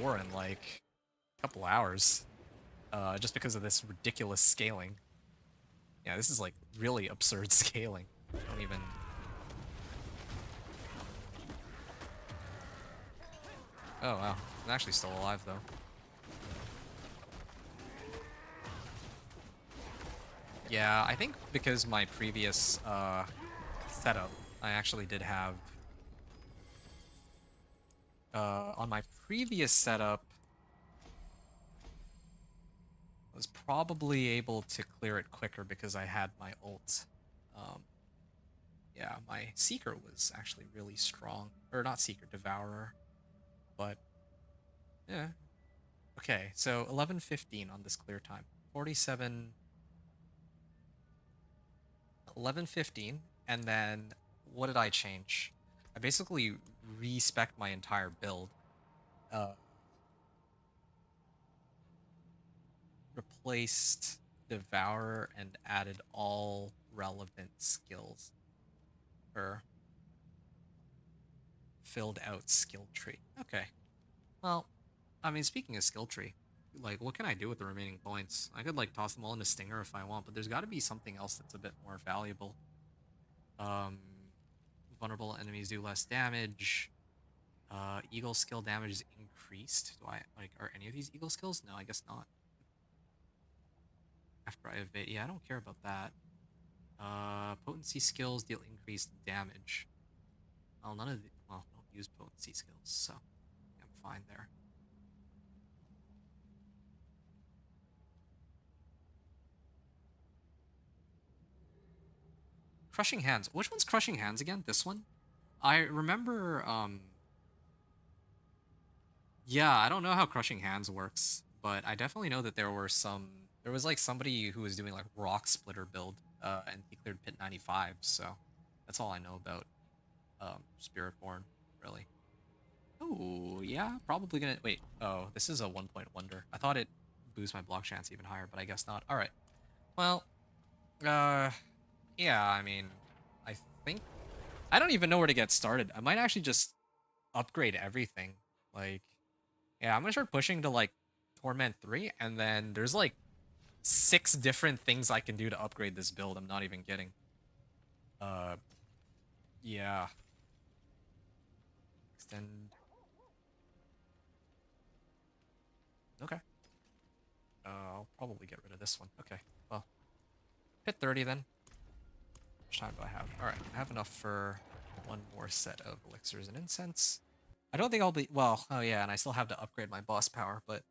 4 in like a couple hours, just because of this ridiculous scaling. Yeah, this is like really absurd scaling. I don't even. Oh, wow. I'm actually still alive, though. Yeah, I think because my previous setup, I actually did have... on my previous setup, I was probably able to clear it quicker because I had my ult. Yeah, my Seeker was actually really strong. Or not Seeker, Devourer. But, yeah. Okay, so 11:15 on this clear time. 47... 11:15, and then what did I change? I basically respec'd my entire build. Replaced Devourer and added all relevant skills. Or filled out skill tree. Okay. Well, I mean, speaking of skill tree, like, what can I do with the remaining points? I could, like, toss them all into Stinger if I want, but there's got to be something else that's a bit more valuable. Vulnerable enemies do less damage. Eagle skill damage is increased. Do I, like, are any of these eagle skills? No, I guess not. After I evade, yeah, I don't care about that. Potency skills deal increased damage. Well, none of the, well, I don't use potency skills, so I'm fine there. Crushing Hands. Which one's Crushing Hands again? This one? I remember, yeah, I don't know how Crushing Hands works, but I definitely know that there was like somebody who was doing like Rock Splitter build, and he cleared Pit 95, so that's all I know about, Spiritborn, really. Oh, yeah, probably gonna, wait, oh, this is a 1-point wonder. I thought it boosts my block chance even higher, but I guess not. Alright, well, yeah, I mean, I think, I don't even know where to get started. I might actually just upgrade everything, like, yeah, I'm gonna start pushing to, like, Torment 3, and then there's, like, 6 different things I can do to upgrade this build. I'm not even kidding. Yeah. Extend. Okay. I'll probably get rid of this one. Okay, well. Hit 30 then. How much time do I have? Alright, I have enough for one more set of elixirs and incense. I don't think I'll be, well, oh yeah, and I still have to upgrade my boss power, but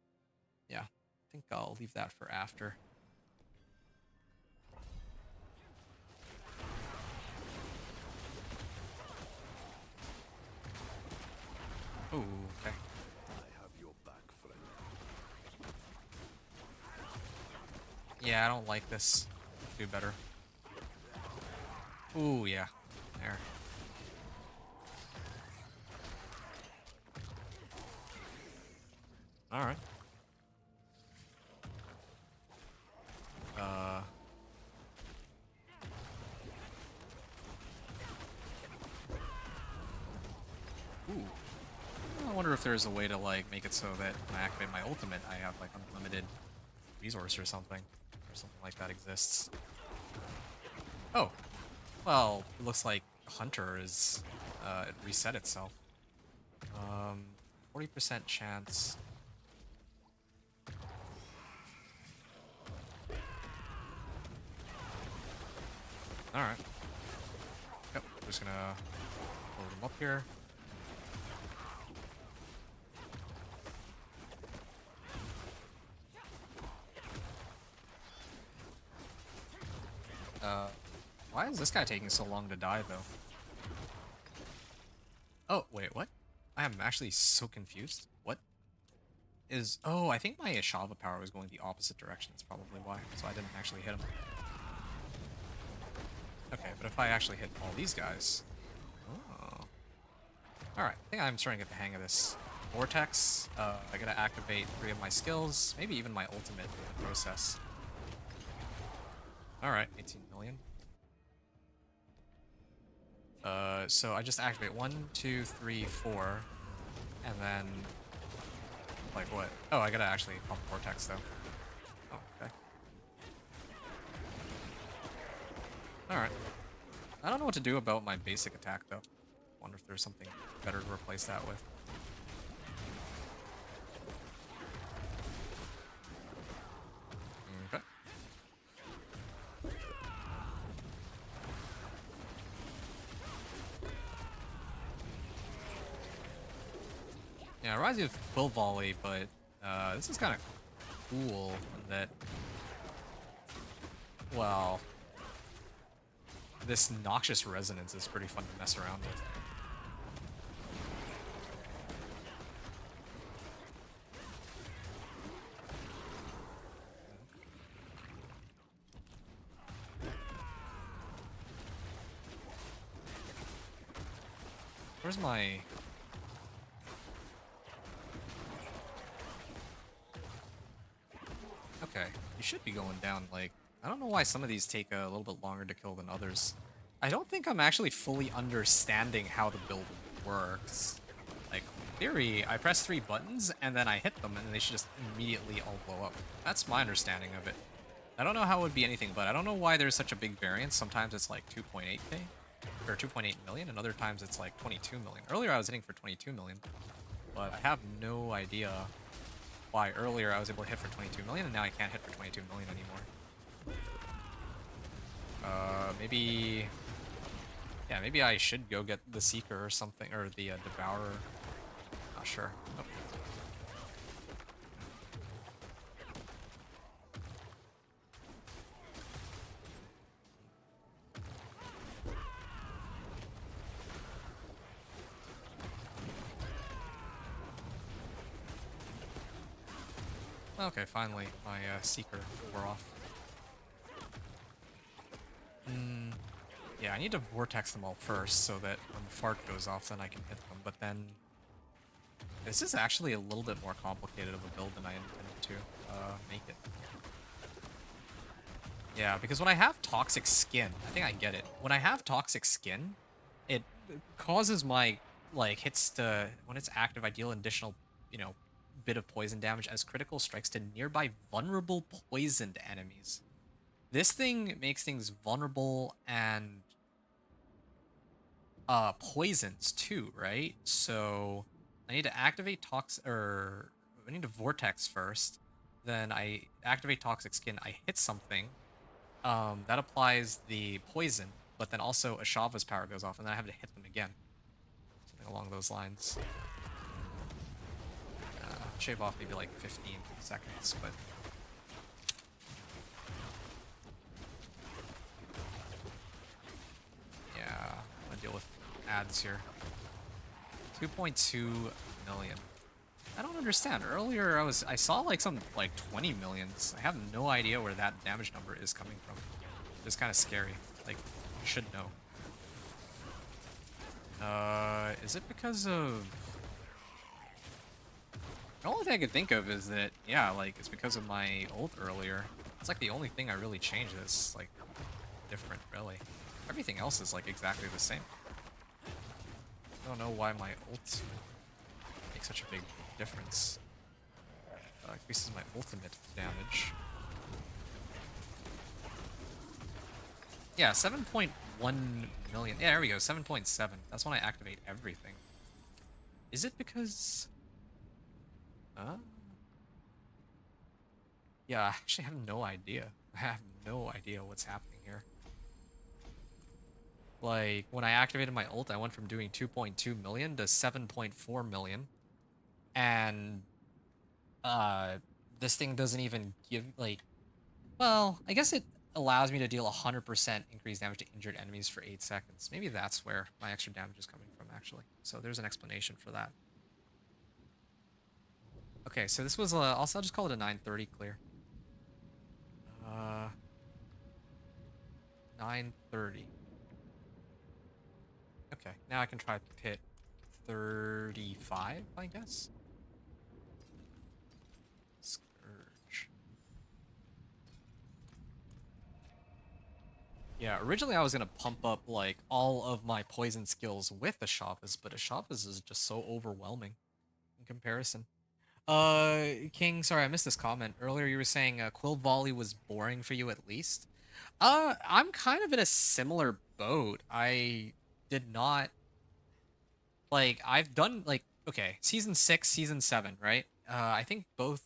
yeah, I think I'll leave that for after. Ooh, okay. I have your back, friend. Yeah, I don't like this. Do better. Ooh, yeah. There. Alright. Ooh. I wonder if there's a way to like make it so that when I activate my ultimate, I have like unlimited resource or something like that exists. Oh, well, it looks like Hunter is it reset itself. 40% chance. All right. Yep. Just gonna load them up here. Why is this guy taking so long to die, though? Oh, wait, what? I am actually so confused. What is... Oh, I think my Ashava power was going the opposite direction. That's probably why. So I didn't actually hit him. Okay, but if I actually hit all these guys... Oh. Alright, I think I'm starting to get the hang of this. Vortex. I gotta activate 3 of my skills. Maybe even my ultimate in the process. Alright, 18 million. So I just activate 1, 2, 3, 4, and then, like what? Oh, I gotta actually pump Vortex though. Oh, okay. Alright. I don't know what to do about my basic attack though. Wonder if there's something better to replace that with. Okay. Yeah, it reminds me of Quill Volley, but this is kind of cool in that, well, this noxious resonance is pretty fun to mess around with. Where's my... Okay, you should be going down, like... I don't know why some of these take a little bit longer to kill than others. I don't think I'm actually fully understanding how the build works. Like, in theory, I press 3 buttons, and then I hit them, and they should just immediately all blow up. That's my understanding of it. I don't know how it would be anything, but I don't know why there's such a big variance. Sometimes it's like 2.8k, or 2.8 million, and other times it's like 22 million. Earlier I was hitting for 22 million, but I have no idea why earlier I was able to hit for 22 million, and now I can't hit for 22 million anymore. Maybe... Yeah, maybe I should go get the Seeker or something, or the Devourer. Not sure. Oh. Okay, finally, my Seeker wore off. Yeah, I need to Vortex them all first so that when the fart goes off, then I can hit them. But then, this is actually a little bit more complicated of a build than I intended to make it. Yeah, because when I have Toxic Skin, I think I get it. When I have Toxic Skin, it causes my, like, hits to, when it's active, I deal an additional, you know, bit of poison damage as critical strikes to nearby vulnerable poisoned enemies. This thing makes things vulnerable and poisons too, right? So I need to activate I need to Vortex first. Then I activate Toxic Skin. I hit something. That applies the poison, but then also Ashava's power goes off, and then I have to hit them again. Something along those lines. Shave off maybe like 15 seconds, but... Yeah, I'm gonna deal with ads here. 2.2 million. I don't understand. Earlier I saw like some like 20 millions. I have no idea where that damage number is coming from. It's kind of scary. Like, you should know. Is it because of... The only thing I could think of is that, yeah, like, it's because of my ult earlier. It's like the only thing I really changed that's, like, different, really. Everything else is, like, exactly the same. I don't know why my ult makes such a big difference. Increases my ultimate damage. Yeah, 7.1 million. Yeah, there we go, 7.7. That's when I activate everything. Is it because... Yeah, I actually have no idea. I have no idea what's happening here. Like, when I activated my ult, I went from doing 2.2 million to 7.4 million. And, this thing doesn't even give, like... Well, I guess it allows me to deal 100% increased damage to injured enemies for 8 seconds. Maybe that's where my extra damage is coming from, actually. So there's an explanation for that. Okay, so this was, also, I'll just call it a 930 clear. 930. Okay, now I can try to hit 35, I guess. Scourge. Yeah, originally I was gonna pump up like all of my poison skills with Ashavas, but Ashavas is just so overwhelming in comparison. King, sorry, I missed this comment. Earlier you were saying Quill Volley was boring for you at least. I'm kind of in a similar boat. I did not like I've done like okay, season 6, season 7, right? I think both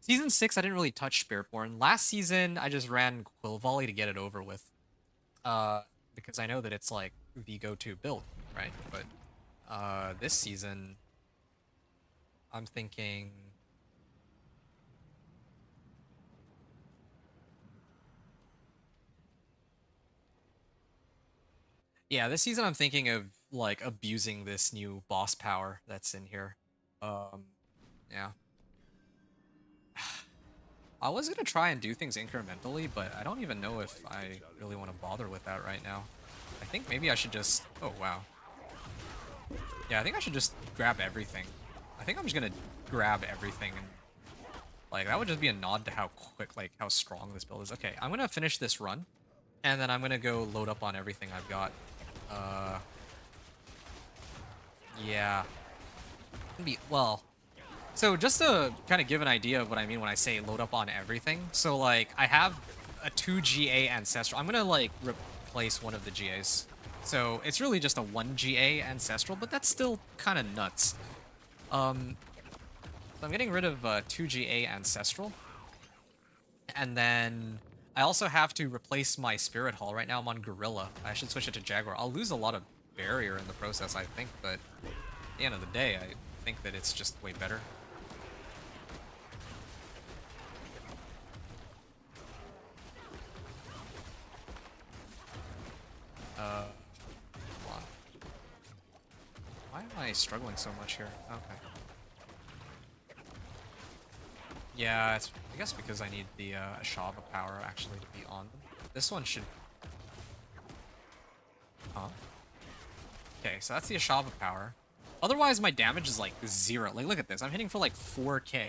season 6 I didn't really touch Spiritborn. Last season I just ran Quill Volley to get it over with. Because I know that it's like the go-to build, right? But this season I'm thinking yeah, this season I'm thinking of like abusing this new boss power that's in here. Yeah. I was gonna try and do things incrementally, but I don't even know if I really want to bother with that right now. I think maybe I should just... Oh, wow. Yeah, I think I should just grab everything. I think I'm just gonna grab everything and... Like, that would just be a nod to how quick, like, how strong this build is. Okay, I'm gonna finish this run, and then I'm gonna go load up on everything I've got. Yeah. Well... So just to kind of give an idea of what I mean when I say load up on everything. So like I have a 2 GA Ancestral. I'm going to like replace one of the GAs. So it's really just a 1 GA Ancestral, but that's still kind of nuts. So I'm getting rid of 2 GA Ancestral. And then I also have to replace my Spirit Hall. Right now I'm on Gorilla. I should switch it to Jaguar. I'll lose a lot of barrier in the process, I think, but at the end of the day, I think that it's just way better. Hold on. Why am I struggling so much here? Okay. Yeah, it's, I guess because I need the Ashava power actually to be on them. This one should... Huh? Okay, so that's the Ashava power. Otherwise, my damage is like 0. Like, look at this. I'm hitting for like 4k.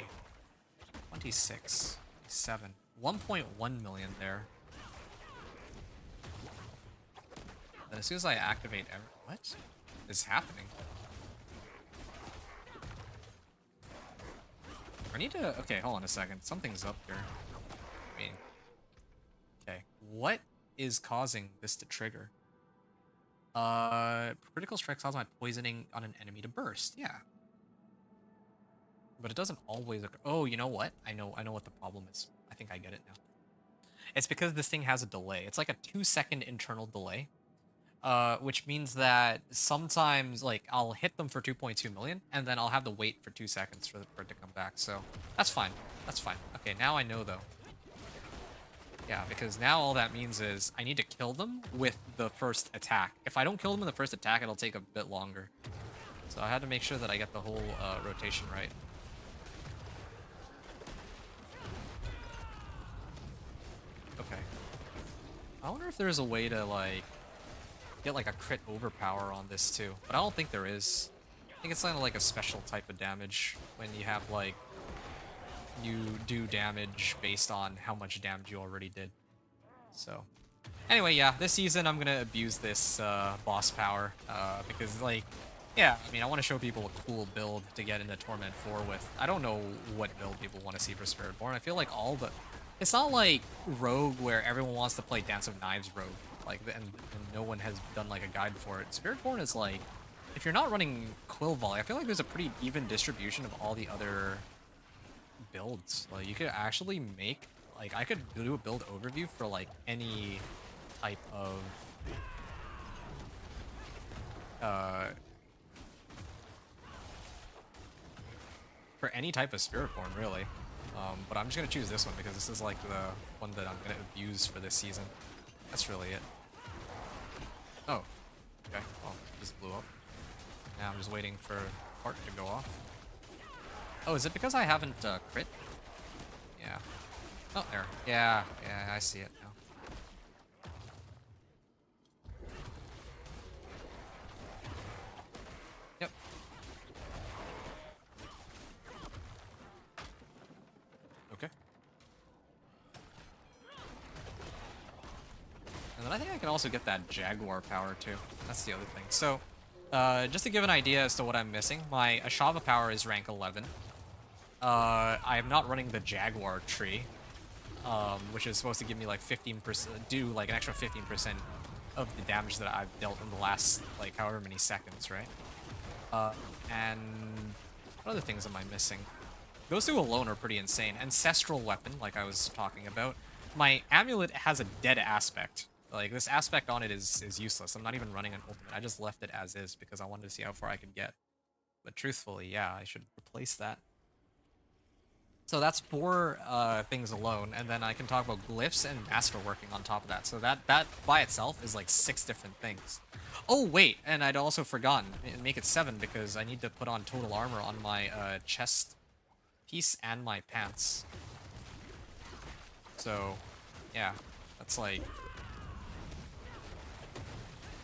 26. 7. 1.1 million there. Then as soon as I activate what is happening? I need to... Okay, hold on a second. Something's up here. I mean... Okay. What is causing this to trigger? Critical strike causes my poisoning on an enemy to burst. Yeah. But it doesn't always occur. Oh, you know what? I know what the problem is. I think I get it now. It's because this thing has a delay. It's like a 2-second internal delay. Which means that sometimes, like, I'll hit them for 2.2 million, and then I'll have to wait for 2 seconds for it to come back, so that's fine. That's fine. Okay, now I know, though. Yeah, because now all that means is I need to kill them with the first attack. If I don't kill them in the first attack, it'll take a bit longer. So I had to make sure that I get the whole rotation right. Okay. I wonder if there's a way to, like, get like a crit overpower on this too, but I don't think there is. I think it's kind of like a special type of damage when you have like you do damage based on how much damage you already did. So anyway, yeah, this season I'm gonna abuse this boss power because like Yeah, I mean, I want to show people a cool build to get into Torment 4 with. I don't know what build people want to see for Spiritborn. I feel like all the... It's not like Rogue where everyone wants to play Dance of Knives Rogue. Like, and no one has done, like, a guide for it. Spiritborn is like... If you're not running Quill Volley, I feel like there's a pretty even distribution of all the other builds. Like, you could actually make... Like, I could do a build overview for, like, any type of... For any type of Spiritborn, really. But I'm just going to choose this one because this is like the one that I'm going to abuse for this season. That's really it. Oh. Okay. Well, just blew up. Now I'm just waiting for Fart to go off. Oh, is it because I haven't crit? Yeah. Oh, there. Yeah, yeah, I see it now. Yep. Okay. And then I think I can also get that Jaguar power too. That's the other thing. So, just to give an idea as to what I'm missing, my Ashava power is rank 11. I am not running the Jaguar tree, which is supposed to give me like 15%, do like an extra 15% of the damage that I've dealt in the last like however many seconds, right? And what other things am I missing? Those two alone are pretty insane. Ancestral weapon, like I was talking about. My amulet has a dead aspect. Like, this aspect on it is useless. I'm not even running an ultimate. I just left it as is because I wanted to see how far I could get. But truthfully, yeah, I should replace that. So that's 4 things alone, and then I can talk about glyphs and masterworking on top of that. So that by itself is like 6 different things. Oh, wait, and I'd also forgotten. Make it 7 because I need to put on total armor on my chest piece and my pants. So, yeah, that's like...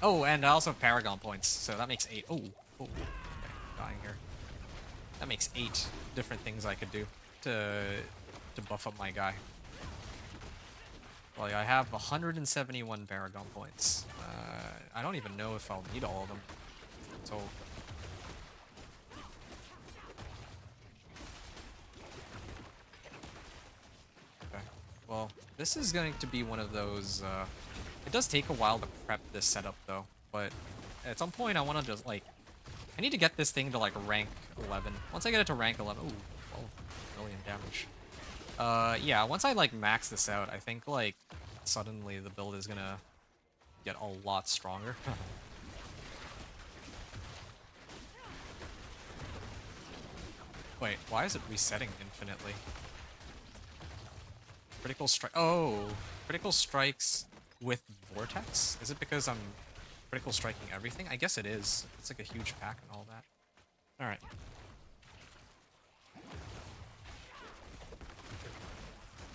Oh, and I also have Paragon points, so that makes 8. Oh, okay, dying here. That makes 8 different things I could do to buff up my guy. Like, I have 171 Paragon points. I don't even know if I'll need all of them. So... Okay. Well, this is going to be one of those, it does take a while to prep this setup, though. But at some point, I want to just, like... I need to get this thing to, like, rank 11. Once I get it to rank 11... Ooh, 12 million damage. Yeah, once I, like, max this out, I think, like, suddenly the build is gonna get a lot stronger. Wait, why is it resetting infinitely? Critical strike... Oh! Critical strikes with Vortex? Is it because I'm critical striking everything? I guess it is. It's like a huge pack and all that. Alright.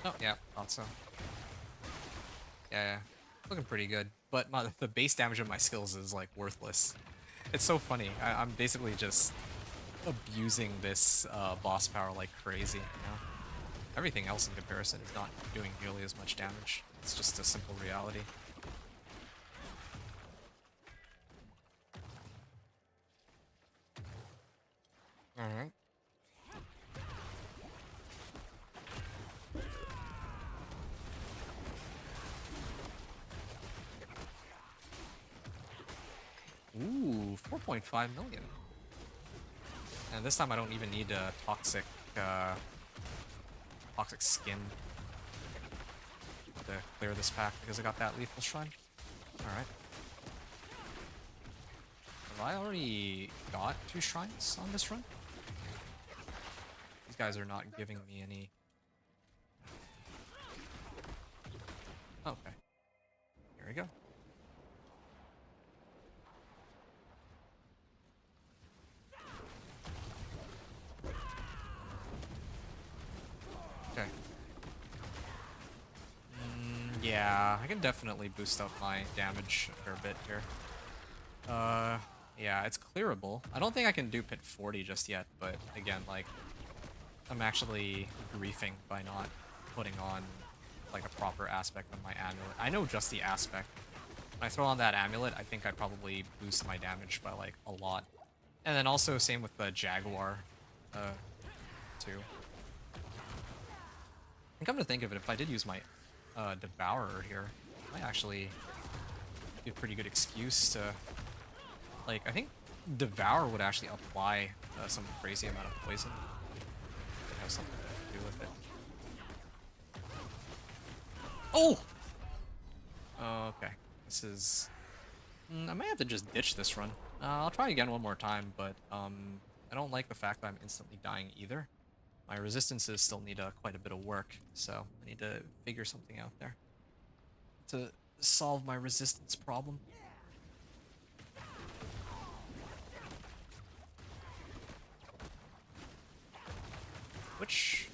Oh, yeah, thought so. Yeah, looking pretty good. But the base damage of my skills is, like, worthless. It's so funny. I'm basically just abusing this boss power like crazy, you know? Everything else in comparison is not doing nearly as much damage. It's just a simple reality. Alright. Ooh, 4.5 million. And this time I don't even need a toxic skin to clear this pack because I got that lethal shrine. Alright. Have I already got 2 shrines on this run? These guys are not giving me any... Okay. Here we go. Okay. Yeah, I can definitely boost up my damage a fair bit here. Yeah, it's clearable. I don't think I can do pit 40 just yet, but again, like, I'm actually griefing by not putting on, like, a proper aspect on my amulet. I know just the aspect. When I throw on that amulet, I think I'd probably boost my damage by, like, a lot. And then also same with the Jaguar, too. And come to think of it, if I did use my Devourer here, it might actually be a pretty good excuse to, like, I think Devour would actually apply some crazy amount of poison. It has something to do with it. Oh! Okay. This is... I might have to just ditch this run. I'll try again one more time, but I don't like the fact that I'm instantly dying either. My resistances still need quite a bit of work, so I need to figure something out there to solve my resistance problem. Which...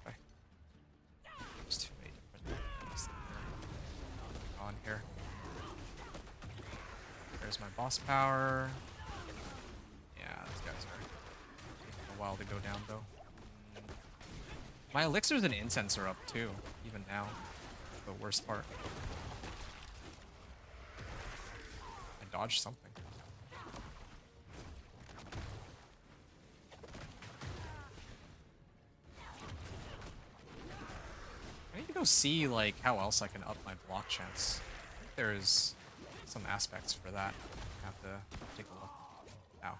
Okay. There's too many different things that are on here. There's my boss power. Yeah, these guys are taking a while to go down, though. My elixirs and incense are up, too, even now. The worst part. I dodged something. I need to go see, like, how else I can up my block chance. I think there's some aspects for that. I have to take a look. Ow.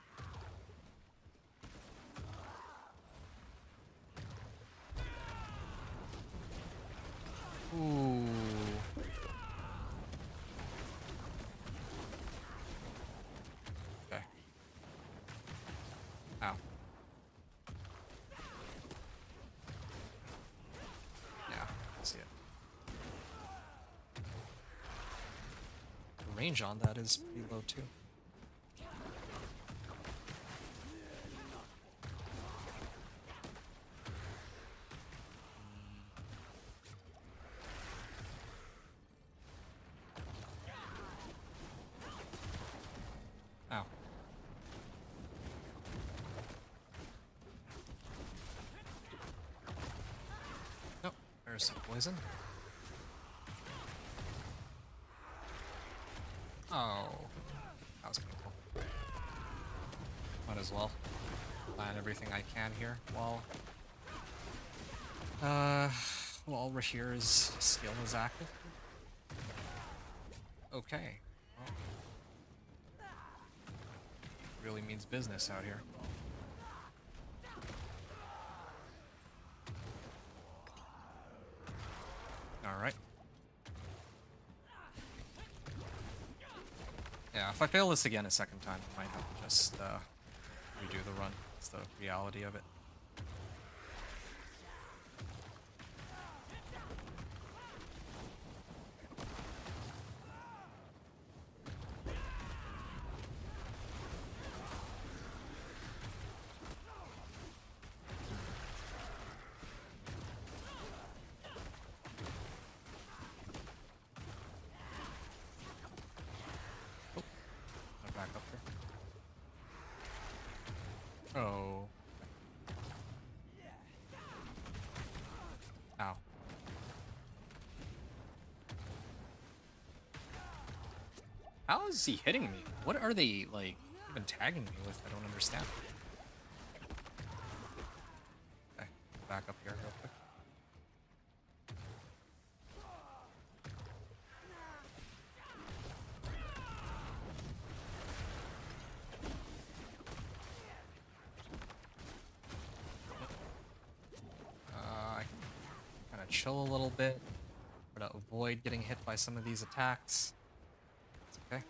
Ooh. Okay. Ow. Yeah, I see it. The range on that is pretty low too. Ow. Nope, there's some poison. Oh, that was painful. Might as well plan everything I can here while Rashir's skill is active. Okay. Well, really means business out here. Alright. Yeah, if I fail this again a second time, I might have to just redo the run. It's the reality of it. Back up here. Oh. Ow. How is he hitting me? What are they, like, even tagging me with? I don't understand. Okay, back up here real quick. I can kind of chill a little bit, try to avoid getting hit by some of these attacks. It's okay.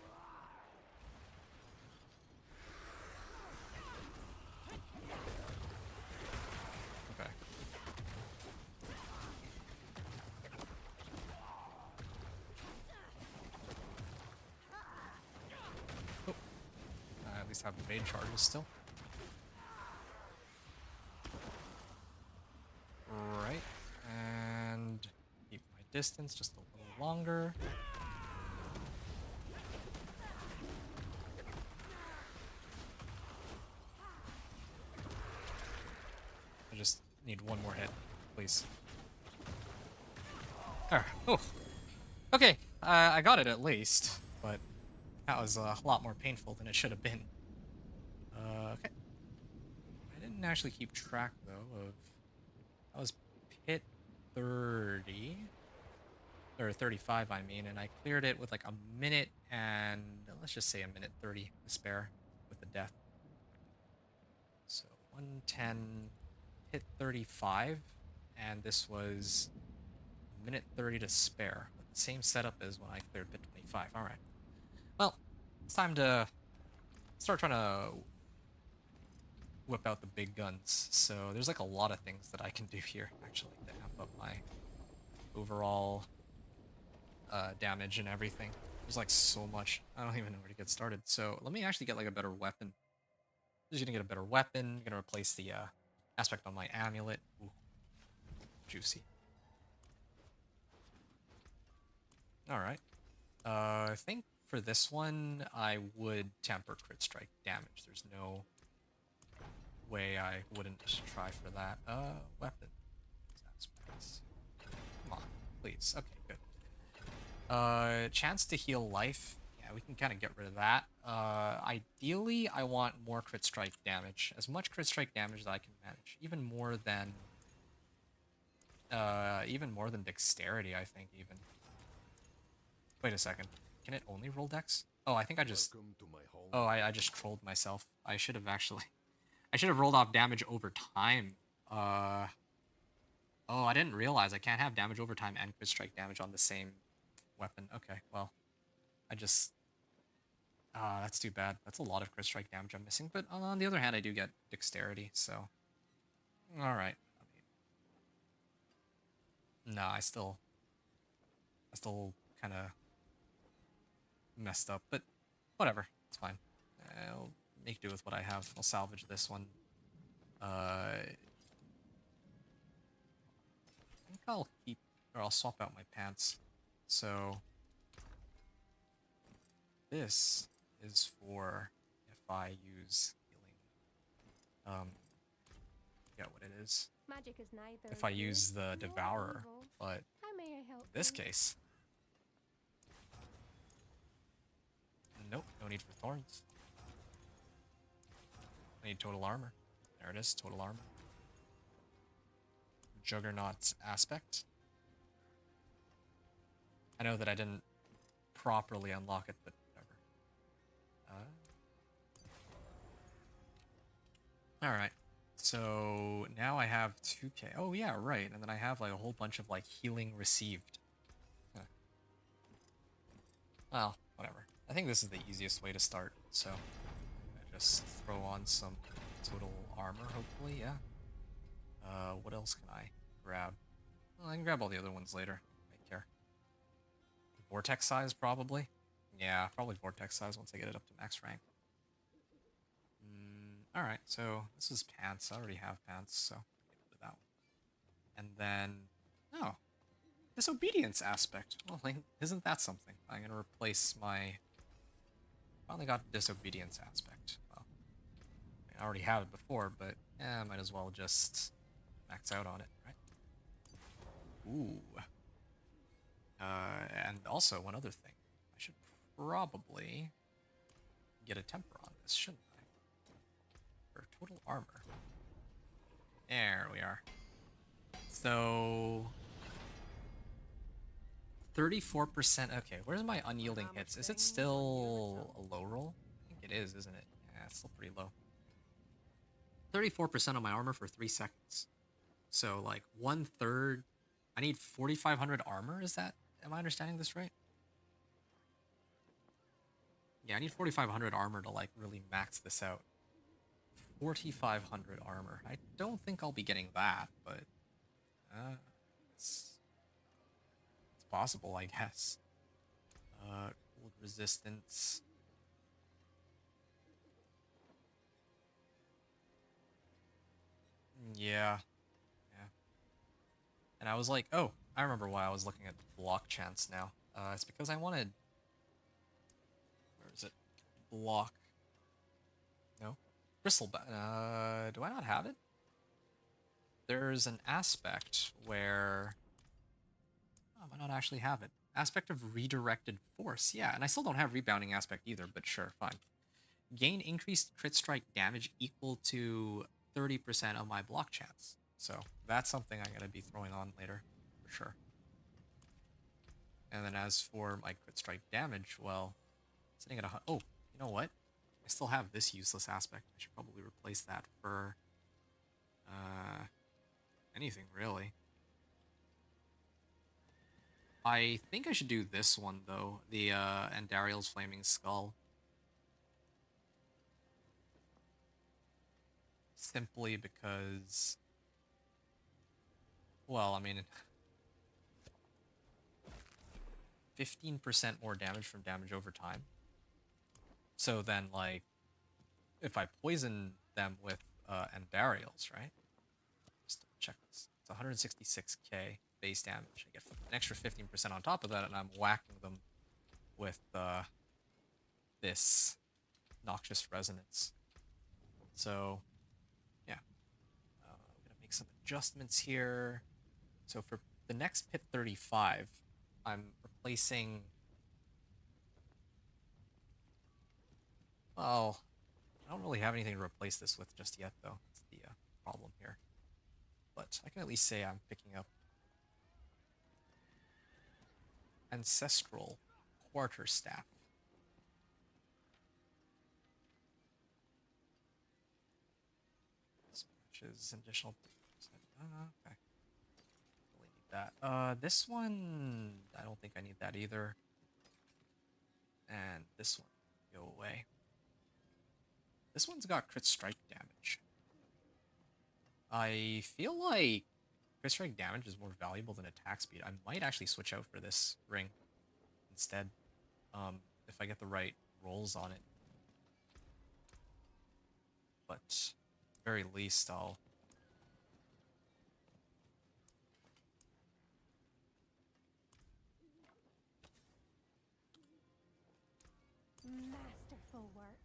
Okay. Oh. I at least have evade charges still. Right, and keep my distance just a little longer. I just need one more hit, please. There. Oh, Okay, I got it at least, but that was a lot more painful than it should have been. Okay. I didn't actually keep track, though, of... That was pit 30. Or 35, I mean, and I cleared it with like a minute and... Let's just say a minute 30 to spare with the death. So 110, pit 35, and this was a minute 30 to spare. With the same setup as when I cleared pit 25. Alright. Well, it's time to start trying to whip out the big guns. So there's like a lot of things that I can do here, actually, to amp up my overall damage and everything. There's like so much. I don't even know where to get started. So let me actually get like a better weapon. Just gonna get a better weapon. Gonna replace the aspect on my amulet. Ooh, juicy. All right. I think for this one, I would temper crit strike damage. There's no way I wouldn't try for that. Weapon aspects. Come on, please. Okay, good. Chance to heal life. Yeah, we can kind of get rid of that. Ideally, I want more crit strike damage. As much crit strike damage as I can manage. Even more than dexterity, I think, even. Wait a second. Can it only roll dex? Oh, I think I just... Welcome to my home. Oh, I just trolled myself. I should have actually... I should have rolled off damage over time. Oh, I didn't realize I can't have damage over time and crit strike damage on the same weapon. Okay, well, I just... that's too bad. That's a lot of crit strike damage I'm missing. But on the other hand, I do get dexterity, so... Alright. No, I still kind of messed up, but whatever. It's fine. I'll make do with what I have. I'll salvage this one. I think I'll keep... Or I'll swap out my pants. So... This is for if I use healing. Forget what it is. Magic is neither If I good use the nor Devourer, evil. but How may I help in this you? case... Nope, no need for thorns. I need total armor. There it is, total armor. Juggernaut's aspect. I know that I didn't properly unlock it, but whatever. Alright. So now I have 2k. Oh yeah, right. And then I have like a whole bunch of like healing received. Huh. Well, whatever. I think this is the easiest way to start, so I just throw on some total armor, hopefully, yeah. What else can I grab? Well, I can grab all the other ones later. I don't care. Vortex size, probably. Yeah, probably vortex size once I get it up to max rank. Alright, so this is pants. I already have pants, so get rid of that one. And then... Oh. Disobedience aspect. Well, like, isn't that something? I'm gonna replace my... Finally got disobedience aspect. Well, I already have it before, but yeah, I might as well just max out on it, right? Ooh. And also, one other thing. I should probably get a temper on this, shouldn't I? For total armor. There we are. So... 34%. Okay, where's my unyielding hits? Is it still a low roll? I think it is, isn't it? Yeah, it's still pretty low. 34% on my armor for 3 seconds. So, like, 1/3. I need 4,500 armor, is that? Am I understanding this right? Yeah, I need 4,500 armor to, like, really max this out. 4,500 armor. I don't think I'll be getting that, but... it's possible, I guess. Cold resistance. Yeah. Yeah. And I was like, oh, I remember why I was looking at block chance now. It's because I wanted... Where is it? Block. No? Bristleback. Do I not have it? There's an aspect where... Oh, I might not actually have it. Aspect of redirected force. Yeah, and I still don't have rebounding aspect either, but sure, fine. Gain increased crit strike damage equal to 30% of my block chance. So that's something I'm going to be throwing on later, for sure. And then as for my crit strike damage, well, sitting at oh, you know what? I still have this useless aspect. I should probably replace that for anything, really. I think I should do this one, though. The Andariel's Flaming Skull. Simply because... Well, I mean... 15% more damage from damage over time. So then, like, if I poison them with Andariels, right? Just check this. It's 166k base damage. I get an extra 15% on top of that, and I'm whacking them with this Noxious Resonance. So, yeah. I'm going to make some adjustments here. So for the next Pit 35, I'm replacing... Well, I don't really have anything to replace this with just yet, though. That's the problem here. But I can at least say I'm picking up Ancestral Quarterstaff. Which is an additional 30%. Okay. Really need that. This one, I don't think I need that either. And this one, go away. This one's got crit strike damage. I feel like crit strike damage is more valuable than attack speed. I might actually switch out for this ring instead, if I get the right rolls on it. But at the very least, I'll... Masterful work.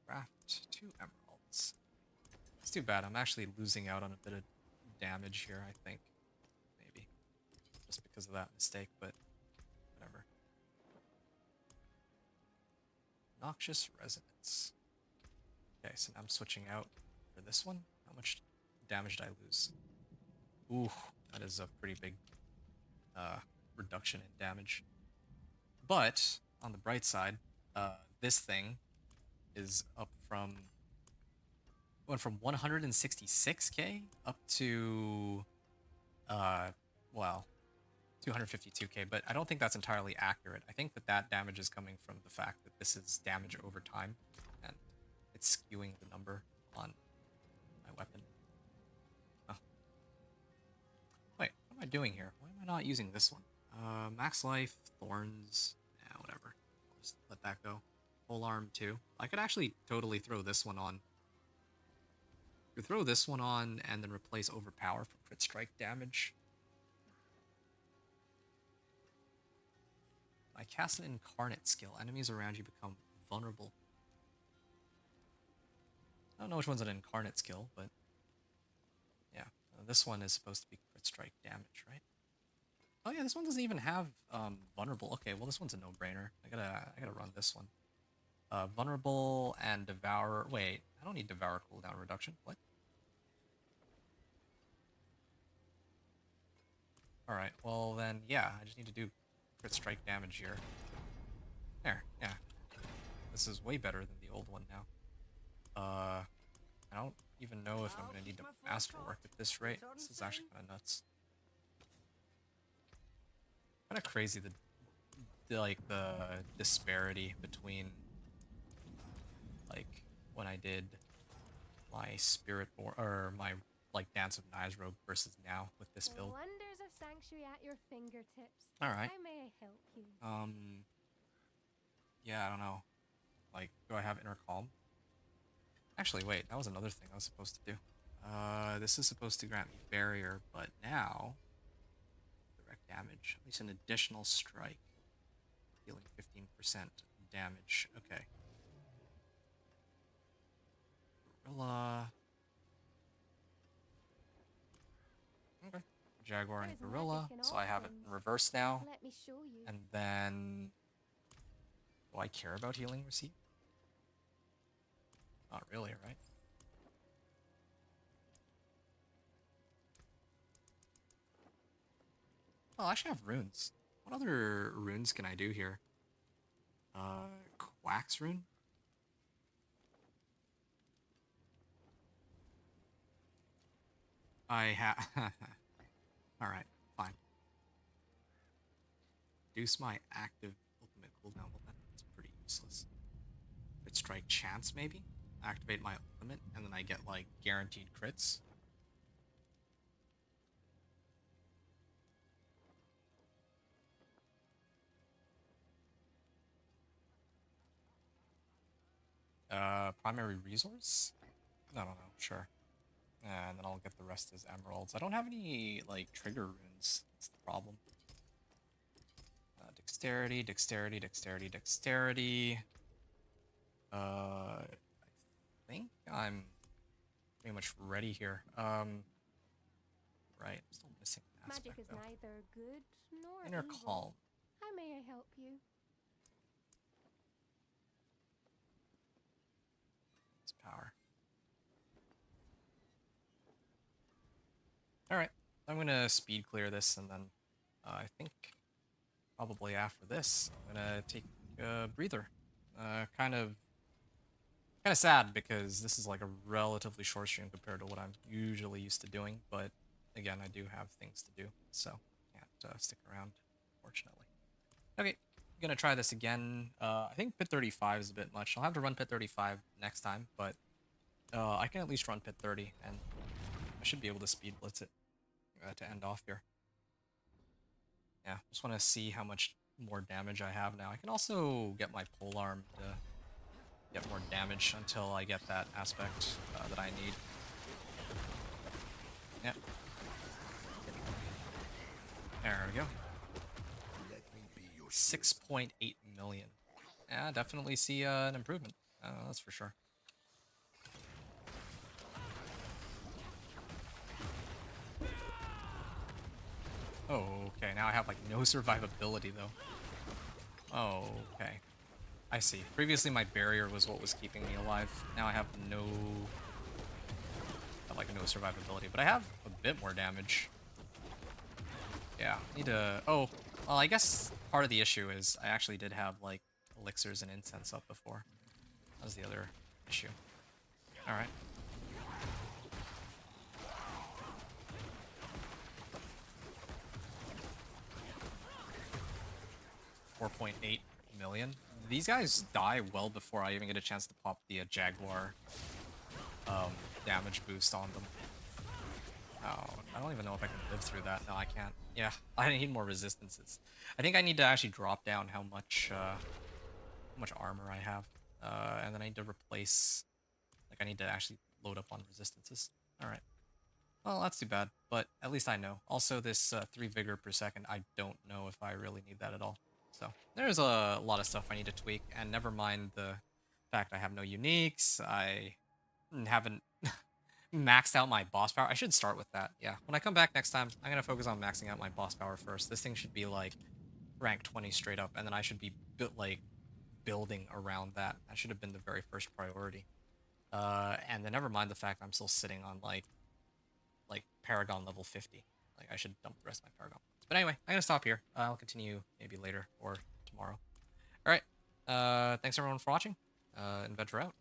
Craft 2 emeralds. It's too bad. I'm actually losing out on a bit of damage here, I think. Maybe. Just because of that mistake, but whatever. Noxious Resonance. Okay, so now I'm switching out for this one. How much damage did I lose? Ooh, that is a pretty big reduction in damage. But, on the bright side, this thing is up from... went from 166k up to, well, 252k, but I don't think that's entirely accurate. I think that that damage is coming from the fact that this is damage over time, and it's skewing the number on my weapon. Oh. Wait, what am I doing here? Why am I not using this one? Max life, thorns, yeah, whatever. I'll just let that go. Whole arm too. I could actually totally throw this one on. You throw this one on and then replace Overpower for crit strike damage. I cast an Incarnate skill. Enemies around you become vulnerable. I don't know which one's an Incarnate skill, but yeah. This one is supposed to be crit strike damage, right? Oh yeah, this one doesn't even have vulnerable. Okay, well this one's a no-brainer. I gotta run this one. Vulnerable and Devour. Wait, I don't need Devour cooldown reduction. What? Alright, well then, yeah, I just need to do crit strike damage here. There, yeah. This is way better than the old one now. I don't even know if I'm gonna need to masterwork at this rate. This is actually kind of nuts. Kind of crazy the disparity between like when I did my Spiritborn or my like Dance of Nizrobe versus now with this build. Wonders of Sanctuary at your fingertips. All right. How may I help you? Yeah, I don't know. Like, do I have Inner Calm? Actually, wait, that was another thing I was supposed to do. This is supposed to grant me barrier, but now direct damage, at least an additional strike, dealing 15% damage. Okay. Gorilla. Jaguar and There's Gorilla, magic in so all I have it things. in reverse now. Let me show you. And then, do I care about healing receipt? Not really, right? Oh, I actually have runes. What other runes can I do here? Quack's rune? I have... Alright, fine. Reduce my active ultimate cooldown. Well, that's pretty useless. Crit strike chance, maybe? Activate my ultimate, and then I get, like, guaranteed crits. Primary resource? I don't know, sure. And then I'll get the rest as emeralds. I don't have any, like, trigger runes. That's the problem. Dexterity, dexterity, dexterity, dexterity. I think I'm pretty much ready here. Right, I'm still missing an Magic aspect, is though. neither good nor Inner evil. calm. How may I help you? It's power. Alright, I'm gonna speed clear this, and then I think probably after this, I'm gonna take a breather. Kind of sad because this is like a relatively short stream compared to what I'm usually used to doing, but again, I do have things to do, so can't stick around, unfortunately. Okay, gonna try this again. I think pit 35 is a bit much. I'll have to run pit 35 next time, but I can at least run pit 30, and I should be able to speed blitz it to end off here. Yeah, just want to see how much more damage I have now. I can also get my polearm to get more damage until I get that aspect that I need. Yep. There we go. 6.8 million. Yeah, definitely see an improvement. That's for sure. Oh, okay. Now I have like no survivability though. Oh, okay. I see. Previously my barrier was what was keeping me alive. Now I have no survivability, but I have a bit more damage. Yeah, need to... Oh, well, I guess part of the issue is I actually did have, like, elixirs and incense up before. That was the other issue. Alright. $4.8 million. These guys die well before I even get a chance to pop the Jaguar damage boost on them. Oh, I don't even know if I can live through that. No, I can't. Yeah, I need more resistances. I think I need to actually drop down how much armor I have, and then I need to replace. Like, I need to actually load up on resistances. All right. Well, that's too bad, but at least I know. Also, this 3 vigor per second, I don't know if I really need that at all. So there's a lot of stuff I need to tweak, and never mind the fact I have no uniques. I haven't maxed out my boss power. I should start with that. Yeah, when I come back next time, I'm gonna focus on maxing out my boss power first. This thing should be like rank 20 straight up, and then I should be building around that. That should have been the very first priority. And then never mind the fact I'm still sitting on like Paragon level 50. Like, I should dump the rest of my Paragon. But anyway, I'm gonna stop here. I'll continue maybe later or tomorrow. All right. Thanks everyone for watching. Adventure out.